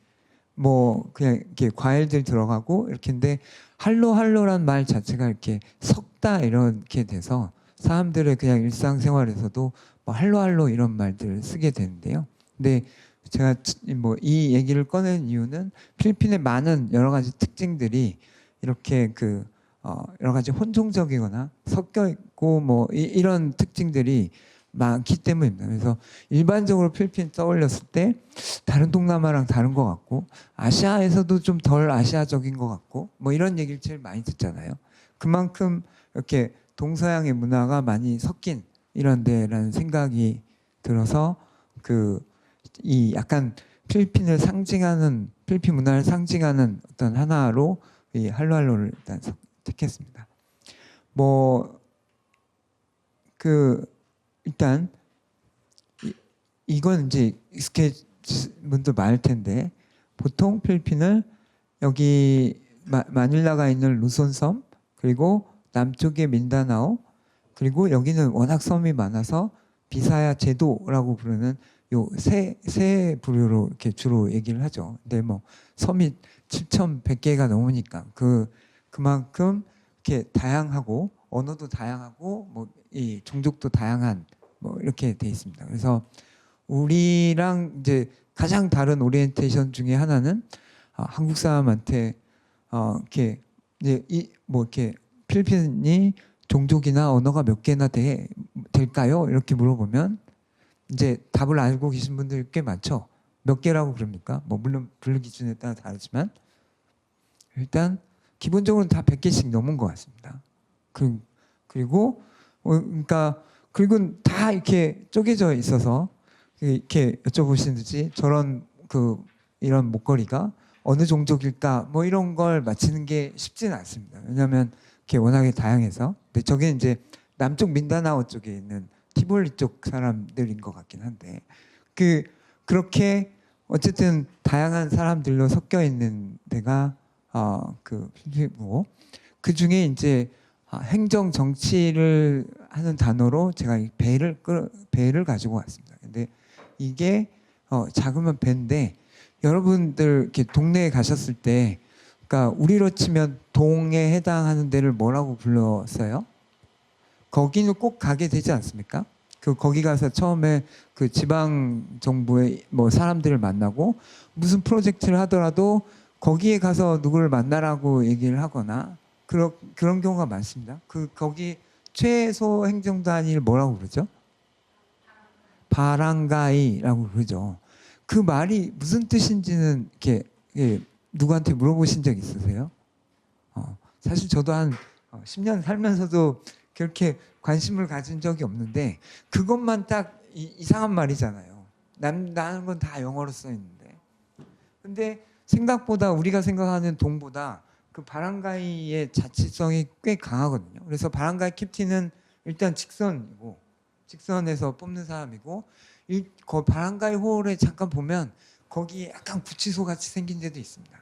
뭐 그냥 이렇게 과일들 들어가고 이렇게인데 할로란 말 자체가 이렇게 섞다 이렇게 돼서 사람들의 그냥 일상생활에서도 뭐 할로 이런 말들을 쓰게 되는데요. 근데 제가 뭐 이 얘기를 꺼낸 이유는 필리핀의 많은 여러 가지 특징들이 이렇게 여러 가지 혼종적이거나 섞여 있고 뭐 이런 특징들이 많기 때문입니다. 그래서 일반적으로 필리핀 떠올렸을 때 다른 동남아랑 다른 것 같고 아시아에서도 좀 덜 아시아적인 것 같고 뭐 이런 얘기를 제일 많이 듣잖아요. 그만큼 이렇게 동서양의 문화가 많이 섞인 이런 데라는 생각이 들어서 이 약간 필리핀 문화를 상징하는 어떤 하나로 이 할로를 일단 택했습니다. 뭐 일단 이건 이제 익숙해진 분들 많을 텐데 보통 필리핀을 여기 마닐라가 있는 루손섬 그리고 남쪽에 민다나오 그리고 여기는 워낙 섬이 많아서 비사야 제도라고 부르는 요 세 부류로 이렇게 주로 얘기를 하죠. 근데 뭐 섬이 7,100개가 넘으니까 그만큼 이렇게 다양하고 언어도 다양하고 뭐 이 종족도 다양한 뭐 이렇게 돼 있습니다. 그래서 우리랑 이제 가장 다른 오리엔테이션 중에 하나는 한국 사람한테 이렇게 이제 뭐 이렇게 필리핀이 종족이나 언어가 몇 개나 될까요? 이렇게 물어보면 이제 답을 알고 계신 분들 꽤 많죠. 몇 개라고 그럽니까? 뭐 물론 분류 기준에 따라 다르지만 일단 기본적으로는 다 100개씩 넘은 것 같습니다. 그리고 그리고 다 이렇게 쪼개져 있어서 이렇게 여쭤보시는지 저런 이런 목걸이가 어느 종족일까 뭐 이런 걸 맞히는 게 쉽지는 않습니다. 왜냐하면 이렇게 워낙에 다양해서. 근데 저게 이제 남쪽 민다나오 쪽에 있는 티볼리 쪽 사람들인 것 같긴 한데 그렇게 어쨌든 다양한 사람들로 섞여 있는 데가 필리핀이고 그 중에 이제 행정 정치를 하는 단어로 제가 이 배를 가지고 왔습니다. 근데 이게 작으면 배인데 여러분들 이렇게 동네에 가셨을 때 그러니까 우리로 치면 동에 해당하는 데를 뭐라고 불렀어요? 거기는 꼭 가게 되지 않습니까? 거기 가서 처음에 그 지방 정부의 뭐 사람들을 만나고 무슨 프로젝트를 하더라도 거기에 가서 누구를 만나라고 얘기를 하거나 그런 경우가 많습니다. 거기 최소 행정단위를 뭐라고 그러죠? 바랑가이라고 그러죠. 그 말이 무슨 뜻인지는 이렇게 누구한테 물어보신 적 있으세요? 사실 저도 한 10년 살면서도 그렇게 관심을 가진 적이 없는데 그것만 딱 이상한 말이잖아요. 나는 건 다 영어로 써 있는데. 근데 생각보다 우리가 생각하는 동보다 그 바람가이의 자치성이 꽤 강하거든요. 그래서 바람가이 캡틴은 일단 직선이고 직선에서 뽑는 사람이고 그 바람가이 홀에 잠깐 보면 거기 약간 구치소 같이 생긴 데도 있습니다.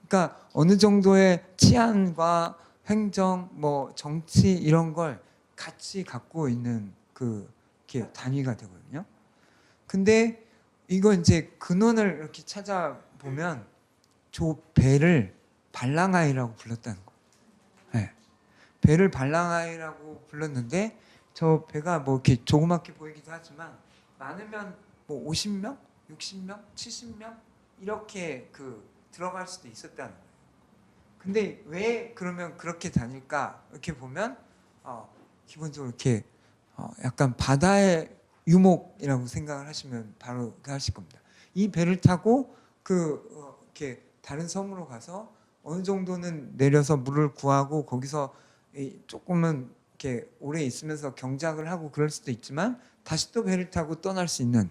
그러니까 어느 정도의 치안과 행정, 뭐 정치 이런 걸 같이 갖고 있는 그 단위가 되거든요. 근데 이거 이제 근원을 이렇게 찾아보면 저 배를 발랑아이라고 불렀다는 거예요. 네. 배를 발랑아이라고 불렀는데 저 배가 뭐 이렇게 조그맣게 보이기도 하지만 많으면 뭐 50명, 60명, 70명 이렇게 들어갈 수도 있었다는 거예요. 근데 왜 그러면 그렇게 다닐까? 이렇게 보면 기본적으로 이렇게 약간 바다의 유목이라고 생각을 하시면 바로 하실 겁니다. 이 배를 타고 이렇게 다른 섬으로 가서 어느 정도는 내려서 물을 구하고 거기서 조금은 이렇게 오래 있으면서 경작을 하고 그럴 수도 있지만 다시 또 배를 타고 떠날 수 있는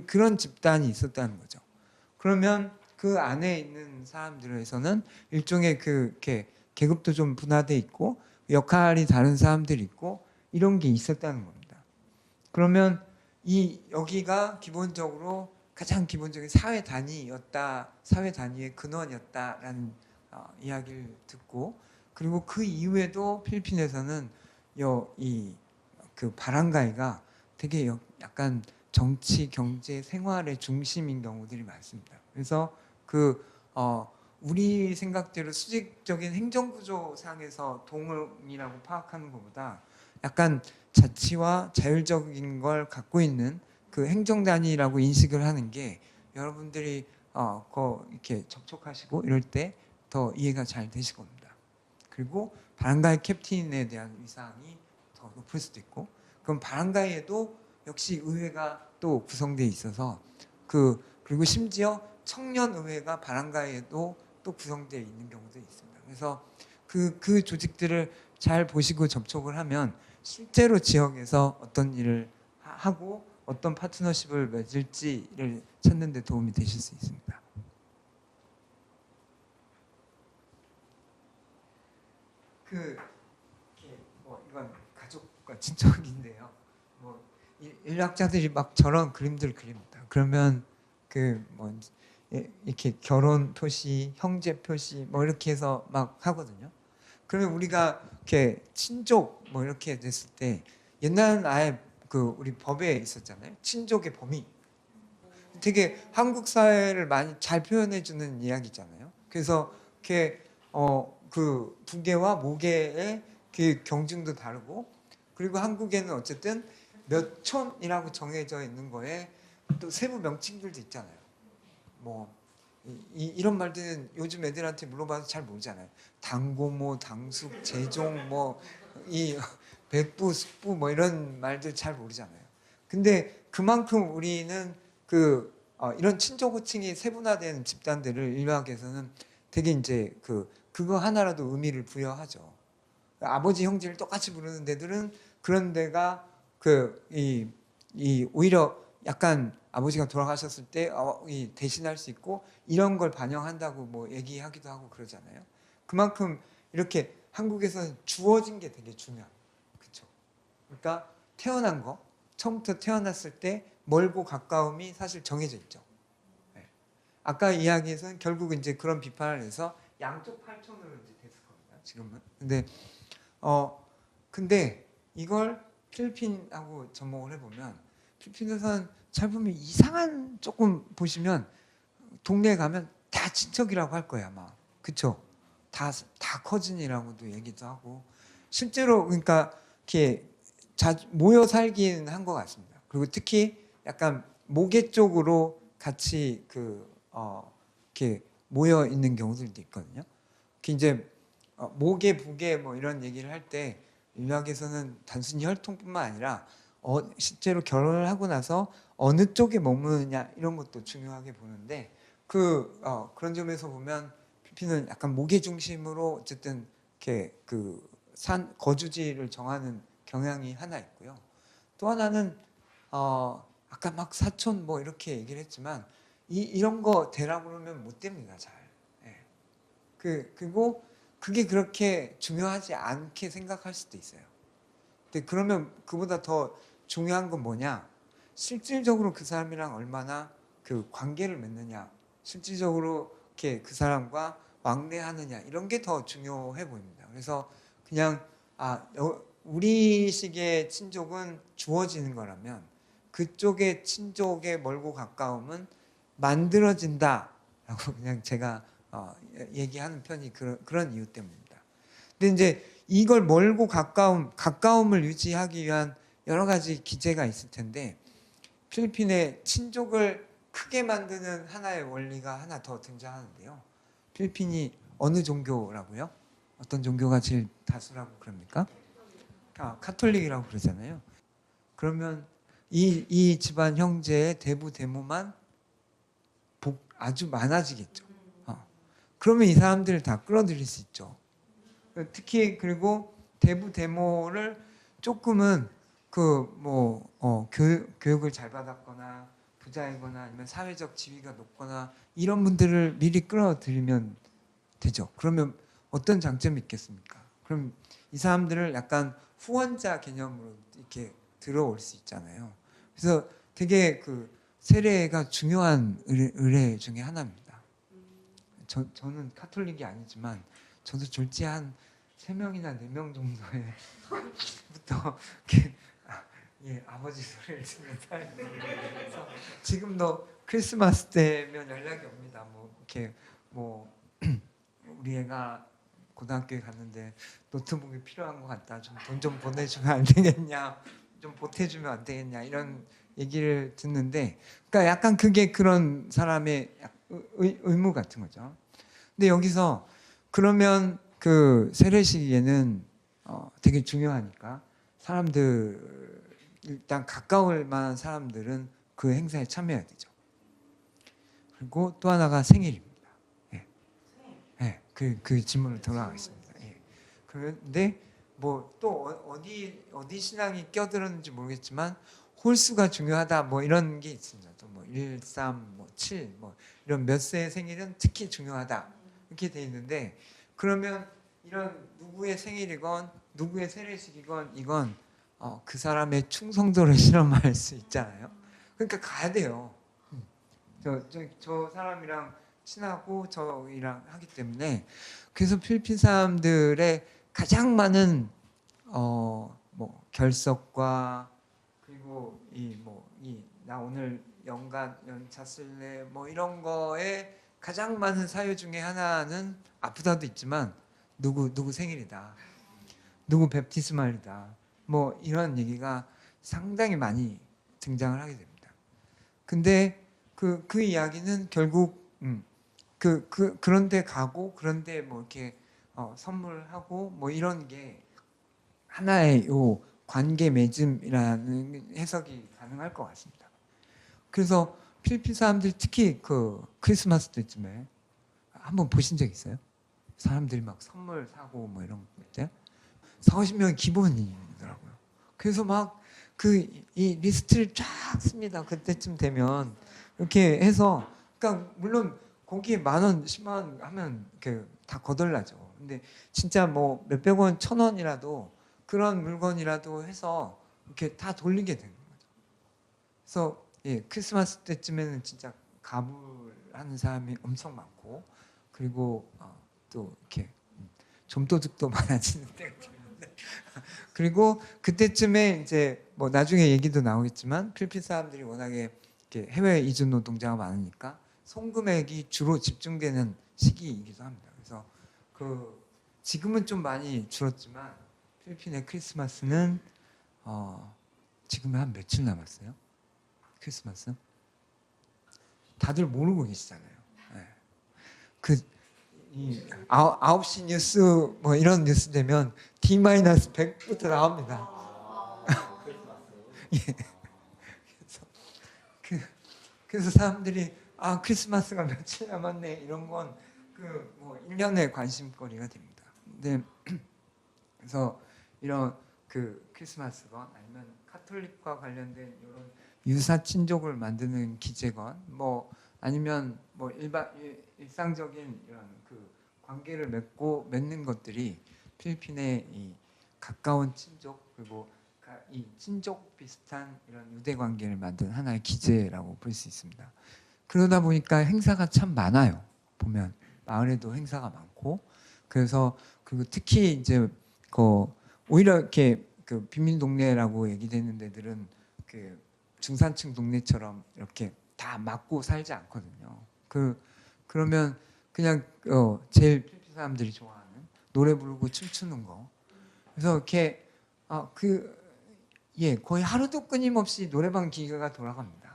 그런 집단이 있었다는 거죠. 그러면 그 안에 있는 사람들에서는 일종의 이렇게 계급도 좀 분화돼 있고 역할이 다른 사람들이 있고 이런 게 있었다는 겁니다. 그러면 여기가 기본적으로 가장 기본적인 사회 단위였다, 사회 단위의 근원이었다라는 이야기를 듣고 그리고 그 이후에도 필리핀에서는 그 바람가이가 되게 약간 정치, 경제, 생활의 중심인 경우들이 많습니다. 그래서 우리 생각대로 수직적인 행정구조상에서 동이라고 파악하는 것보다 약간 자치와 자율적인 걸 갖고 있는 그 행정단위라고 인식을 하는 게 여러분들이 이렇게 접촉하시고 이럴 때 더 이해가 잘 되실 겁니다. 그리고 바람가이 캡틴에 대한 위상이 더 높을 수도 있고 그럼 바람가이에도 역시 의회가 또 구성되어 있어서 그리고 심지어 청년의회가 바람가이에도 또 구성되어 있는 경우도 있습니다. 그래서 그 조직들을 잘 보시고 접촉을 하면 실제로 지역에서 어떤 일을 하고 어떤 파트너십을 맺을지를 찾는 데 도움이 되실 수 있습니다. 이건 가족과 친척인데요. 인류학자들이 막 저런 그림들을 그립니다. 그러면 이렇게 결혼 표시, 형제 표시 뭐 이렇게 해서 막 하거든요. 그러면 우리가 이렇게 친족 뭐 이렇게 됐을 때 옛날은 아예 우리 법에 있었잖아요. 친족의 범위. 되게 한국 사회를 많이 잘 표현해 주는 이야기잖아요. 그래서 이렇게 부계와 모계의 그 경중도 다르고 그리고 한국에는 어쨌든 몇 촌이라고 정해져 있는 거에 또 세부 명칭들도 있잖아요. 이런 말들은 요즘 애들한테 물어봐도 잘 모르잖아요. 당고모, 당숙, 재종, 이 백부, 숙부 이런 말들 잘 모르잖아요. 근데 그만큼 우리는 이런 친족 호칭이 세분화된 집단들을 인류학에서는 되게 이제 그거 하나라도 의미를 부여하죠. 아버지 형제를 똑같이 부르는 데들은 그런 데가 오히려 약간 아버지가 돌아가셨을 때 대신할 수 있고 이런 걸 반영한다고 얘기하기도 하고 그러잖아요. 그만큼 이렇게 한국에서는 주어진 게 되게 중요해요. 그렇죠? 그러니까 태어난 거 처음부터 태어났을 때 멀고 가까움이 사실 정해져 있죠. 네. 아까 이야기에서는 결국 이제 그런 비판을 해서 양쪽 팔촌으로 이제 됐을 겁니다. 지금은. 근데 이걸 필리핀하고 접목을 해보면 필리핀에서는 잘 보면 이상한 조금 보시면 동네에 가면 다 친척이라고 할 거예요 아마. 그쵸? 다 커진이라고도 얘기도 하고 실제로 그러니까 이렇게 모여 살긴 한 것 같습니다. 그리고 특히 약간 모계 쪽으로 같이 이렇게 모여 있는 경우들도 있거든요. 이제 모계, 부계 이런 얘기를 할 때 인류학에서는 단순히 혈통뿐만 아니라 실제로 결혼을 하고 나서 어느 쪽에 머무느냐 이런 것도 중요하게 보는데 그런 점에서 보면 필리핀은 약간 무게 중심으로 어쨌든 이렇게 그 거주지를 정하는 경향이 하나 있고요. 또 하나는 아까 막 사촌 뭐 이렇게 얘기를 했지만 이런 거 되라고 그러면 못 됩니다, 잘. 예. 그리고 그게 그렇게 중요하지 않게 생각할 수도 있어요. 근데 그러면 그보다 더 중요한 건 뭐냐? 실질적으로 그 사람이랑 얼마나 그 관계를 맺느냐, 실질적으로 이렇게 그 사람과 왕래하느냐 이런 게 더 중요해 보입니다. 그래서 그냥 우리식의 친족은 주어지는 거라면 그쪽의 친족의 멀고 가까움은 만들어진다라고 그냥 제가 얘기하는 편이 그런 이유 때문입니다. 근데 이제 이걸 멀고 가까움을 유지하기 위한 여러 가지 기제가 있을 텐데 필리핀의 친족을 크게 만드는 하나의 원리가 하나 더 등장하는데요. 필리핀이 어느 종교라고요? 어떤 종교가 제일 다수라고 그럽니까? 카톨릭이라고 그러잖아요. 그러면 이 집안 형제의 대부 대모만 아주 많아지겠죠. 그러면 이 사람들을 다 끌어들일 수 있죠. 특히 그리고 대부 대모를 조금은 교육을 잘 받았거나 부자이거나 아니면 사회적 지위가 높거나 이런 분들을 미리 끌어들이면 되죠. 그러면 어떤 장점이 있겠습니까? 그럼 이 사람들을 약간 후원자 개념으로 이렇게 들어올 수 있잖아요. 그래서 되게 그 세례가 중요한 의례 중에 하나입니다. 저는 카톨릭이 아니지만 저도 졸지 한 3명이나 4명 정도에 부터 아버지 소리를 듣는다. 그래서 지금도 크리스마스 때면 연락이 옵니다. 우리 애가 고등학교에 갔는데 노트북이 필요한 것 같다. 좀 돈 좀 보내주면 안 되겠냐? 좀 보태주면 안 되겠냐? 이런 얘기를 듣는데, 그러니까 약간 그게 그런 사람의 의무 같은 거죠. 근데 여기서 그러면 그 세례식에는 되게 중요하니까 사람들 일단 가까울 만한 사람들은 그 행사에 참여해야 되죠. 그리고 또 하나가 생일입니다. 그 질문을 돌아가겠습니다. 그런데 뭐 또 어디 신앙이 껴들었는지 모르겠지만 홀수가 중요하다 뭐 이런 게 있습니다. 또 뭐 1, 3, 뭐 7, 뭐 이런 몇 세의 생일은 특히 중요하다 이렇게 돼 있는데 그러면 이런 누구의 생일이건 누구의 세례식이건 이건 그 사람의 충성도를 실험할 수 있잖아요. 그러니까 가야 돼요. 저 사람이랑 친하고 저이랑 하기 때문에 그래서 필리핀 사람들의 가장 많은 결석과 그리고 나 오늘 연차 쓸래 뭐 이런 거에 가장 많은 사유 중에 하나는 아프다도 있지만 누구 생일이다, 누구 베프티스말이다, 뭐 이런 얘기가 상당히 많이 등장을 하게 됩니다. 근데 그 이야기는 결국 그런데 가고 그런데 뭐 이렇게 선물하고 뭐 이런 게 하나의 요 관계 맺음이라는 해석이 가능할 것 같습니다. 그래서 필리핀 사람들 특히 그 크리스마스 때쯤에 한번 보신 적 있어요? 사람들이 막 선물 사고 뭐 이런 거 40-50명이 기본이더라고요. 그래서 막 이 리스트를 쫙 씁니다. 그때쯤 되면 이렇게 해서 그러니까 물론 거기에 10,000원, 100,000원 하면 다 거덜나죠. 근데 진짜 뭐 몇백 원, 1,000원이라도 그런 물건이라도 해서 이렇게 다 돌리게 되는 거죠. 그래서 크리스마스 때쯤에는 진짜 가불하는 사람이 엄청 많고 그리고 또 이렇게 좀도둑도 많아지는 때가 되는데 그리고 그때쯤에 이제 뭐 나중에 얘기도 나오겠지만 필리핀 사람들이 워낙에 이렇게 해외 이주 노동자가 많으니까 송금액이 주로 집중되는 시기이기도 합니다. 그래서 지금은 좀 많이 줄었지만 필리핀의 크리스마스는 지금 한 며칠 남았어요? 크리스마스? 다들 모르고 계시잖아요. 이 9시 뉴스 뭐 이런 뉴스 되면 D-100부터 나옵니다. 그래서 사람들이 아 크리스마스가 며칠 남았네 이런 건 그 뭐 1년의 관심거리가 됩니다. 근데 그래서 이런 그 크리스마스건 아니면 카톨릭과 관련된 이런 유사 친족을 만드는 기재건 뭐 아니면 뭐 일상적인 이런 그 관계를 맺는 것들이 필리핀의 이 가까운 친족 그리고 이 친족 비슷한 이런 유대 관계를 만든 하나의 기제라고 볼 수 있습니다. 그러다 보니까 행사가 참 많아요. 보면 마을에도 행사가 많고 그래서 그리고 특히 이제 그 오히려 이렇게 그 빈민 동네라고 얘기되는 데들은 그 중산층 동네처럼 이렇게 다 맞고 살지 않거든요. 그러면 그냥 제일 필리핀 사람들이 좋아하는 노래 부르고 춤추는 거. 그래서 이렇게 거의 하루도 끊임없이 노래방 기계가 돌아갑니다.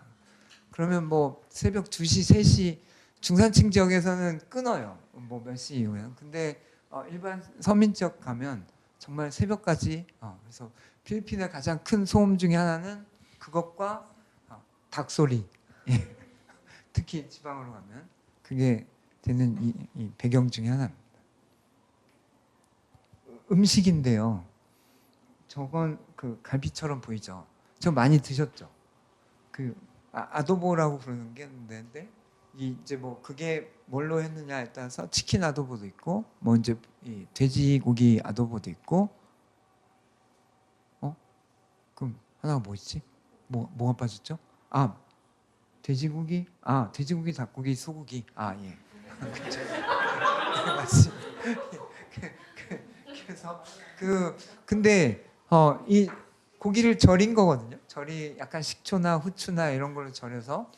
그러면 뭐 새벽 2시, 3시 중산층 지역에서는 끊어요. 뭐 몇 시 이후에. 근데 일반 서민 지역 가면 정말 새벽까지 그래서 필리핀의 가장 큰 소음 중에 하나는 그것과 닭소리. 예. 특히 지방으로 가면 그게 되는 이 배경 중에 하나입니다. 음식인데요. 저건 그 갈비처럼 보이죠. 저 많이 드셨죠. 그 아도보라고 부르는 게 있는데 이제 뭐 그게 뭘로 했느냐에 따라서 치킨 아도보도 있고 뭐 이제 이 돼지고기 아도보도 있고 그럼 하나가 뭐 있지? 뭐가 빠졌죠? 돼지고기 돼지고기 닭고기 소고기 예. 그렇죠. 맞습니다. 그래서 근데 이 고기를 절인 거거든요. 절이 약간 식초나 후추나 이런 걸로 절여서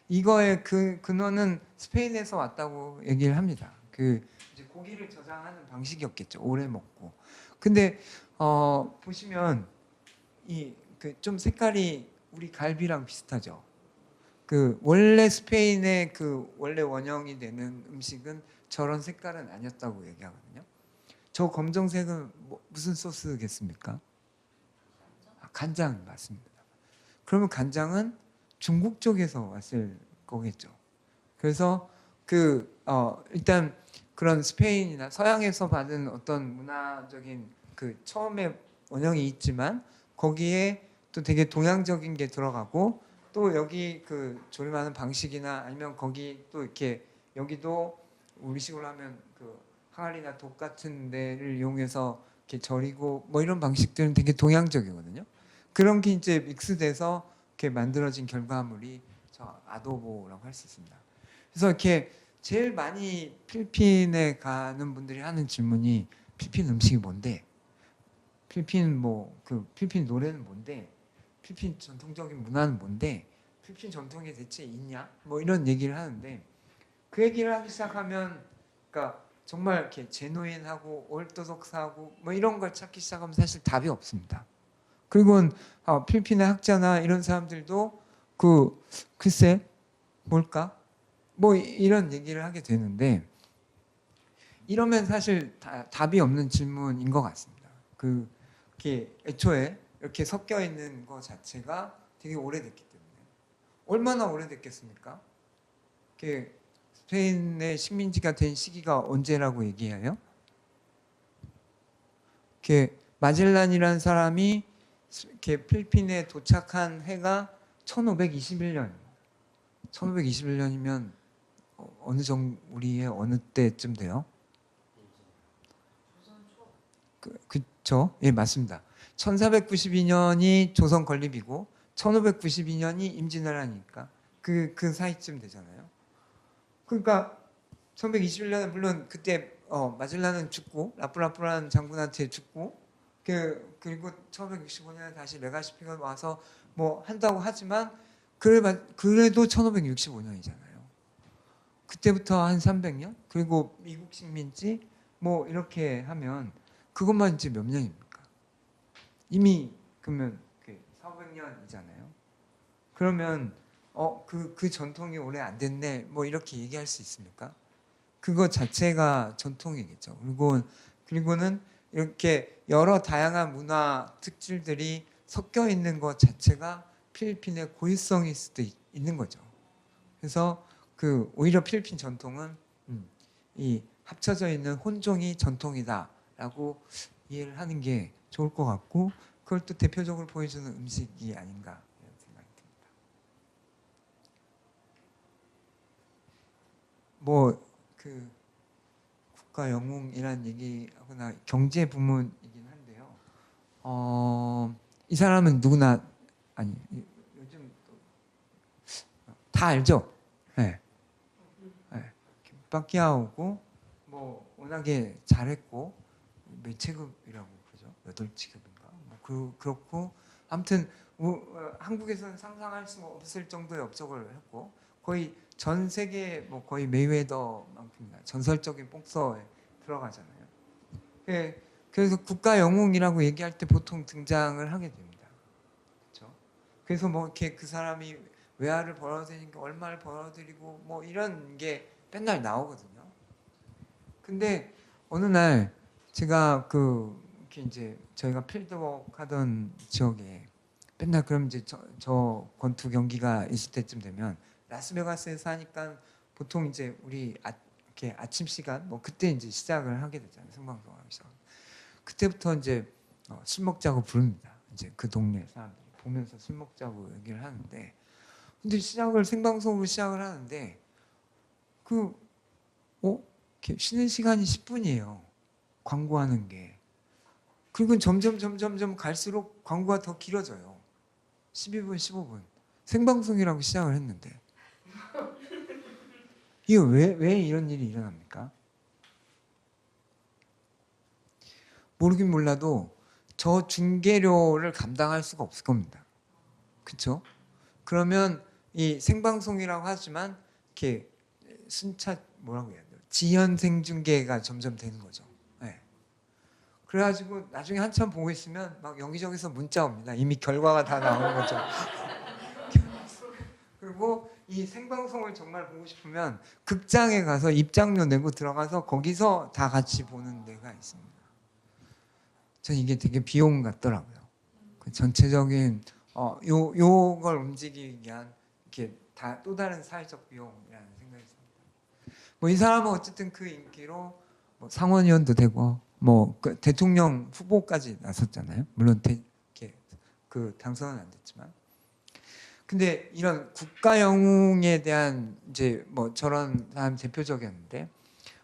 이거의 근원은 스페인에서 왔다고 얘기를 합니다. 이제 고기를 저장하는 방식이었겠죠. 오래 먹고. 근데 보시면 좀 색깔이 우리 갈비랑 비슷하죠. 원래 스페인의 원래 원형이 되는 음식은 저런 색깔은 아니었다고 얘기하거든요. 저 검정색은 무슨 소스겠습니까? 간장 맞습니다. 그러면 간장은 중국 쪽에서 왔을 거겠죠. 그래서 일단 그런 스페인이나 서양에서 받은 어떤 문화적인 처음에 원형이 있지만 거기에 또 되게 동양적인 게 들어가고 또 여기 조림하는 방식이나 아니면 거기 또 이렇게 여기도 우리식으로 하면 항아리나 독 같은 데를 이용해서 이렇게 절이고 뭐 이런 방식들은 되게 동양적이거든요. 그런 게 이제 믹스돼서 이렇게 만들어진 결과물이 저 아도보라고 할 수 있습니다. 그래서 이렇게 제일 많이 필리핀에 가는 분들이 하는 질문이 필리핀 음식이 뭔데? 필리핀 필리핀 노래는 뭔데? 필리핀 전통적인 문화는 뭔데? 필리핀 전통이 대체 있냐? 뭐 이런 얘기를 하는데 그 얘기를 하기 시작하면 그러니까 정말 이렇게 제노인하고 올토독스하고 뭐 이런 걸 찾기 시작하면 사실 답이 없습니다. 그리고 필리핀의 학자나 이런 사람들도 글쎄 뭘까? 뭐 이런 얘기를 하게 되는데 이러면 사실 답이 없는 질문인 것 같습니다. 이렇게 애초에 이렇게 섞여 있는 것 자체가 되게 오래됐기 때문에 얼마나 오래됐겠습니까? 이렇게 스페인의 식민지가 된 시기가 언제라고 얘기해요? 이렇게 마젤란이라는 사람이 이렇게 필리핀에 도착한 해가 1521년. 1521년이면 우리의 어느 때쯤 돼요? 그쵸? 예, 맞습니다. 1492년이 조선 건립이고 1592년이 임진왜란이니까 그 사이쯤 되잖아요. 그러니까 1521년에 물론 그때 마젤란은 죽고 라프라프라는 장군한테 죽고 그리고 1565년에 다시 레가시피가 와서 뭐 한다고 하지만 그래도 1565년이잖아요. 그때부터 한 300년? 그리고 미국 식민지 뭐 이렇게 하면 그것만 이제 몇 년입니까? 이미 그러면 400년이잖아요. 그러면 그 전통이 오래 안 됐네 뭐 이렇게 얘기할 수 있습니까? 그거 자체가 전통이겠죠. 그리고는 이렇게 여러 다양한 문화 특질들이 섞여 있는 것 자체가 필리핀의 고유성일 수도 있는 거죠. 그래서 그 오히려 필리핀 전통은 이 합쳐져 있는 혼종이 전통이다라고 이해를 하는 게 좋을 것 같고, 그걸 또 대표적으로 보여주는 음식이 아닌가 이런 생각이 듭니다. 뭐 그 국가 영웅이라는 얘기하거나 경제 부문이긴 한데요. 이 사람은 누구나 아니 요즘 다 알죠. 네. 네. 박기아오고 뭐 워낙에 잘했고 몇 체급이라고 그러죠? 8체급인가? 뭐 그렇고 아무튼 한국에서는 상상할 수 없을 정도의 업적을 했고 거의 전 세계 뭐 거의 메이웨더만큼이나 전설적인 복서에 들어가잖아요. 예, 그래서 국가 영웅이라고 얘기할 때 보통 등장을 하게 됩니다. 그렇죠? 그래서 뭐 이렇게 그 사람이 외화를 벌어들이니까 얼마를 벌어들이고 뭐 이런 게 맨날 나오거든요. 근데 어느 날 제가 이렇게 이제 저희가 필드워크 하던 지역에 맨날 그럼 이제 저 권투 경기가 있을 때쯤 되면 라스베가스에서 하니까 보통 이제 우리 이렇게 아침 시간 뭐 그때 이제 시작을 하게 되잖아요. 생방송을 하기 시작. 그때부터 이제 술 먹자고 부릅니다. 이제 그 동네 사람들이 보면서 술 먹자고 얘기를 하는데, 근데 생방송으로 시작을 하는데 이렇게 쉬는 시간이 10분이에요. 광고하는 게. 그리고 점점 갈수록 광고가 더 길어져요. 12분, 15분. 생방송이라고 시작을 했는데. 이게 왜 이런 일이 일어납니까? 모르긴 몰라도 저 중계료를 감당할 수가 없을 겁니다. 그렇죠? 그러면 이 생방송이라고 하지만 이렇게 뭐라고 해야 돼요? 지연 생중계가 점점 되는 거죠. 네. 그래가지고 나중에 한참 보고 있으면 막 여기저기서 문자 옵니다. 이미 결과가 다 나온 거죠. 그리고 이 생방송을 정말 보고 싶으면 극장에 가서 입장료 내고 들어가서 거기서 다 같이 보는 데가 있습니다. 전 이게 되게 비용 같더라고요. 그 전체적인 요걸 움직이기 위한 이렇게 또 다른 사회적 비용이라는 생각이 듭니다. 뭐 이 사람은 어쨌든 그 인기로 뭐 상원의원도 되고 그 대통령 후보까지 나섰잖아요. 물론 그 당선은 안 됐지만. 근데 이런 국가 영웅에 대한 이제 뭐 저런 사람 대표적이었는데,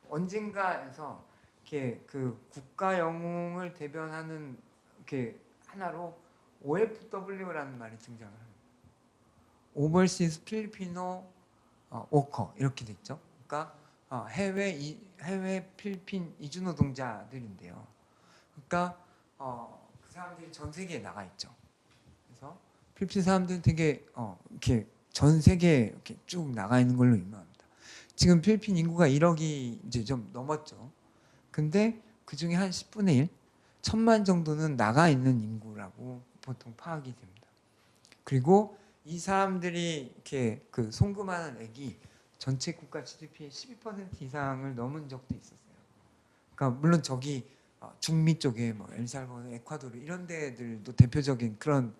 언젠가에서 이렇게 그 국가 영웅을 대변하는 이렇게 하나로 OFW라는 말이 등장을 합니다. 오버시스 필리피노 워커 이렇게 돼 있죠. 그러니까 해외 필리핀 이주 노동자들인데요. 그러니까 그 사람들이 전 세계에 나가 있죠. 그래서 필리핀 사람들은 되게 이렇게 전 세계에 이렇게 쭉 나가 있는 걸로 유명합니다. 지금 필리핀 인구가 1억이 이제 좀 넘었죠. 근데 그 중에 한 10분의 1, 1000만 정도는 나가 있는 인구라고 보통 파악이 됩니다. 그리고 이 사람들이 이렇게 그 송금하는 액이 전체 국가 GDP의 12% 이상을 넘은 적도 있었어요. 그러니까 물론 저기 중미 쪽에 뭐 엘살바도르, 에콰도르 이런 데들도 대표적인 그런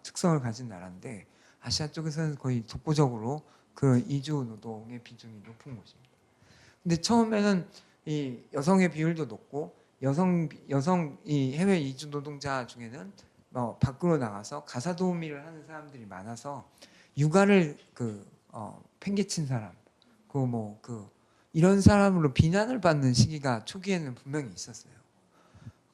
특성을 가진 나라인데, 아시아 쪽에서는 거의 독보적으로 그 이주 노동의 비중이 높은 곳입니다. 근데 처음에는 이 여성의 비율도 높고 여성 이 해외 이주 노동자 중에는 밖으로 나가서 가사 도우미를 하는 사람들이 많아서 육아를 팽개친 사람, 이런 사람으로 비난을 받는 시기가 초기에는 분명히 있었어요.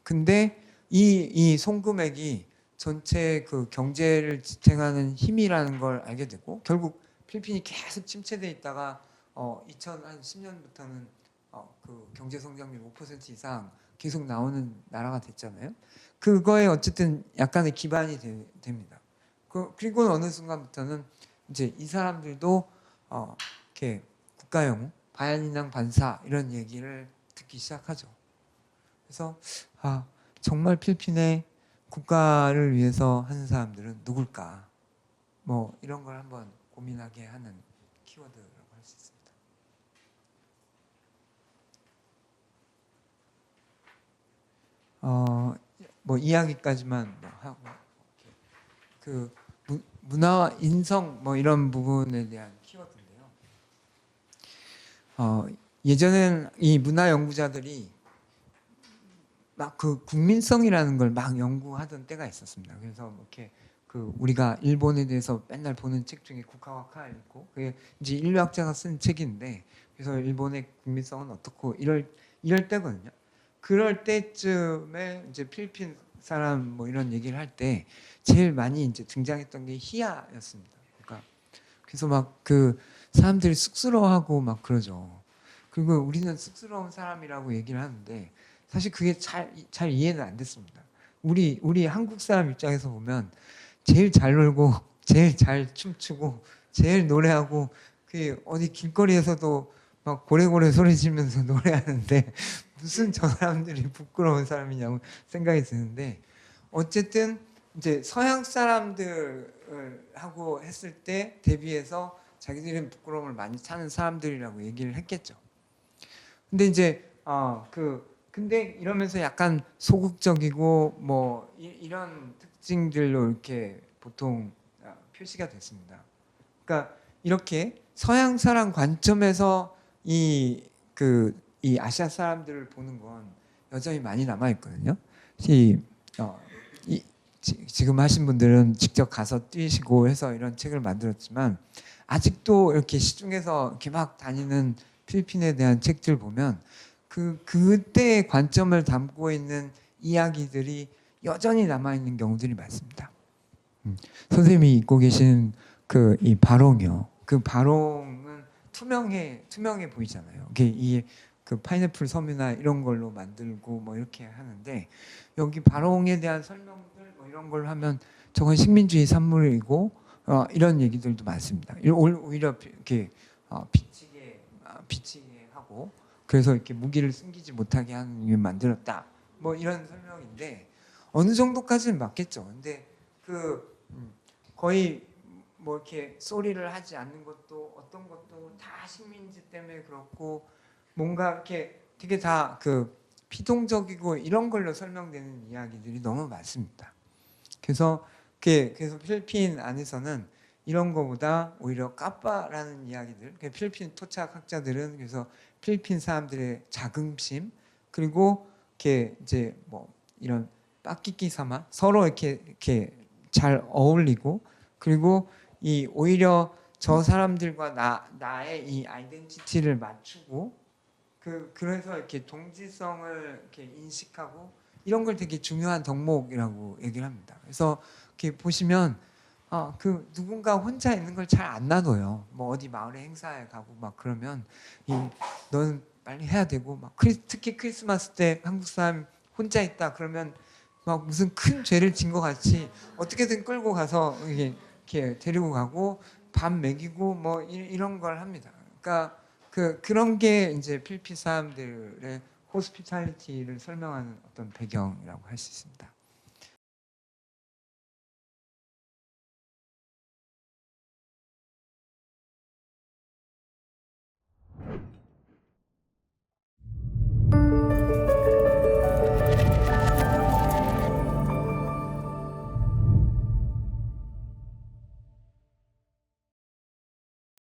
근데 이 송금액이 전체 그 경제를 지탱하는 힘이라는 걸 알게 되고, 결국 필리핀이 계속 침체돼 있다가 2010년부터는 그 경제 성장률 5% 이상 계속 나오는 나라가 됐잖아요. 그거에 어쨌든 약간의 기반이 됩니다. 그리고 어느 순간부터는 이제 이 사람들도 이렇게 국가영웅, 바야니낭 반사 이런 얘기를 듣기 시작하죠. 그래서 정말 필리핀의 국가를 위해서 하는 사람들은 누굴까? 뭐 이런 걸 한번 고민하게 하는 키워드라고 할 수 있습니다. 뭐 이야기까지만 뭐 하고, 그 문화와 인성 뭐 이런 부분에 대한 키워드인데요. 예전엔 이 문화 연구자들이 막 그 국민성이라는 걸 막 연구하던 때가 있었습니다. 그래서 뭐 이렇게 그 우리가 일본에 대해서 맨날 보는 책 중에 국가와카 있고 그게 이제 인류학자가 쓴 책인데 그래서 일본의 국민성은 어떻고 이럴 때거든요. 그럴 때쯤에 이제 필리핀 사람 뭐 이런 얘기를 할 때 제일 많이 이제 등장했던 게 히야였습니다. 그러니까 그래서 막 그 사람들이 쑥스러워하고 막 그러죠. 그리고 우리는 쑥스러운 사람이라고 얘기를 하는데 사실 그게 잘 이해는 안 됐습니다. 우리 한국 사람 입장에서 보면 제일 잘 놀고 제일 잘 춤추고 제일 노래하고 그 어디 길거리에서도 막 고래고래 소리 지르면서 노래하는데 무슨 저 사람들이 부끄러운 사람이냐고 생각이 드는데 어쨌든 이제 서양 사람들을 하고 했을 때 대비해서 자기들은 부끄러움을 많이 타는 사람들이라고 얘기를 했겠죠. 근데 이제 근데 이러면서 약간 소극적이고 뭐 이런 특징들로 이렇게 보통 표시가 됐습니다. 그러니까 이렇게 서양 사람 관점에서 이 아시아 사람들을 보는 건 여전히 많이 남아 있거든요. 지금 하신 분들은 직접 가서 뛰시고 해서 이런 책을 만들었지만 아직도 이렇게 시중에서 이렇게 막 다니는 필리핀에 대한 책들 보면 그때의 관점을 담고 있는 이야기들이 여전히 남아 있는 경우들이 많습니다. 선생님이 입고 계신 이 바롱이요. 그 바롱은 투명해 보이잖아요. 그 파인애플 섬유나 이런 걸로 만들고 뭐 이렇게 하는데 여기 바롱에 대한 설명들 뭐 이런 걸 하면 저건 식민주의 산물이고 이런 얘기들도 많습니다. 오히려 이렇게 비치게 하고 그래서 이렇게 무기를 숨기지 못하게 하는 게 만들었다. 뭐 이런 설명인데 어느 정도까지는 맞겠죠. 근데 거의 뭐 이렇게 소리를 하지 않는 것도 어떤 것도 다 식민지 때문에 그렇고 뭔가 이렇게 되게 다 피동적이고 이런 걸로 설명되는 이야기들이 너무 많습니다. 그래서 필리핀 안에서는 이런 거보다 오히려 까빠라는 이야기들, 필리핀 토착 학자들은 그래서 필리핀 사람들의 자긍심 그리고 이제 뭐 이런 빠끼끼 삼아 서로 이렇게 잘 어울리고 그리고 오히려 저 사람들과 나의 이 아이덴티티를 맞추고 그래서 이렇게 동질성을 이렇게 인식하고 이런 걸 되게 중요한 덕목이라고 얘기를 합니다. 그래서 이렇게 보시면 누군가 혼자 있는 걸 잘 안 놔둬요. 뭐 어디 마을에 행사에 가고 막 그러면 너는 빨리 해야 되고 막 특히 크리스마스 때 한국 사람 혼자 있다 그러면 막 무슨 큰 죄를 진 것 같이 어떻게든 끌고 가서 이렇게 데리고 가고 밥 먹이고 뭐 이런 걸 합니다. 그러니까 그런 게 이제 필리핀 사람들의 호스피탈리티를 설명하는 어떤 배경이라고 할 수 있습니다.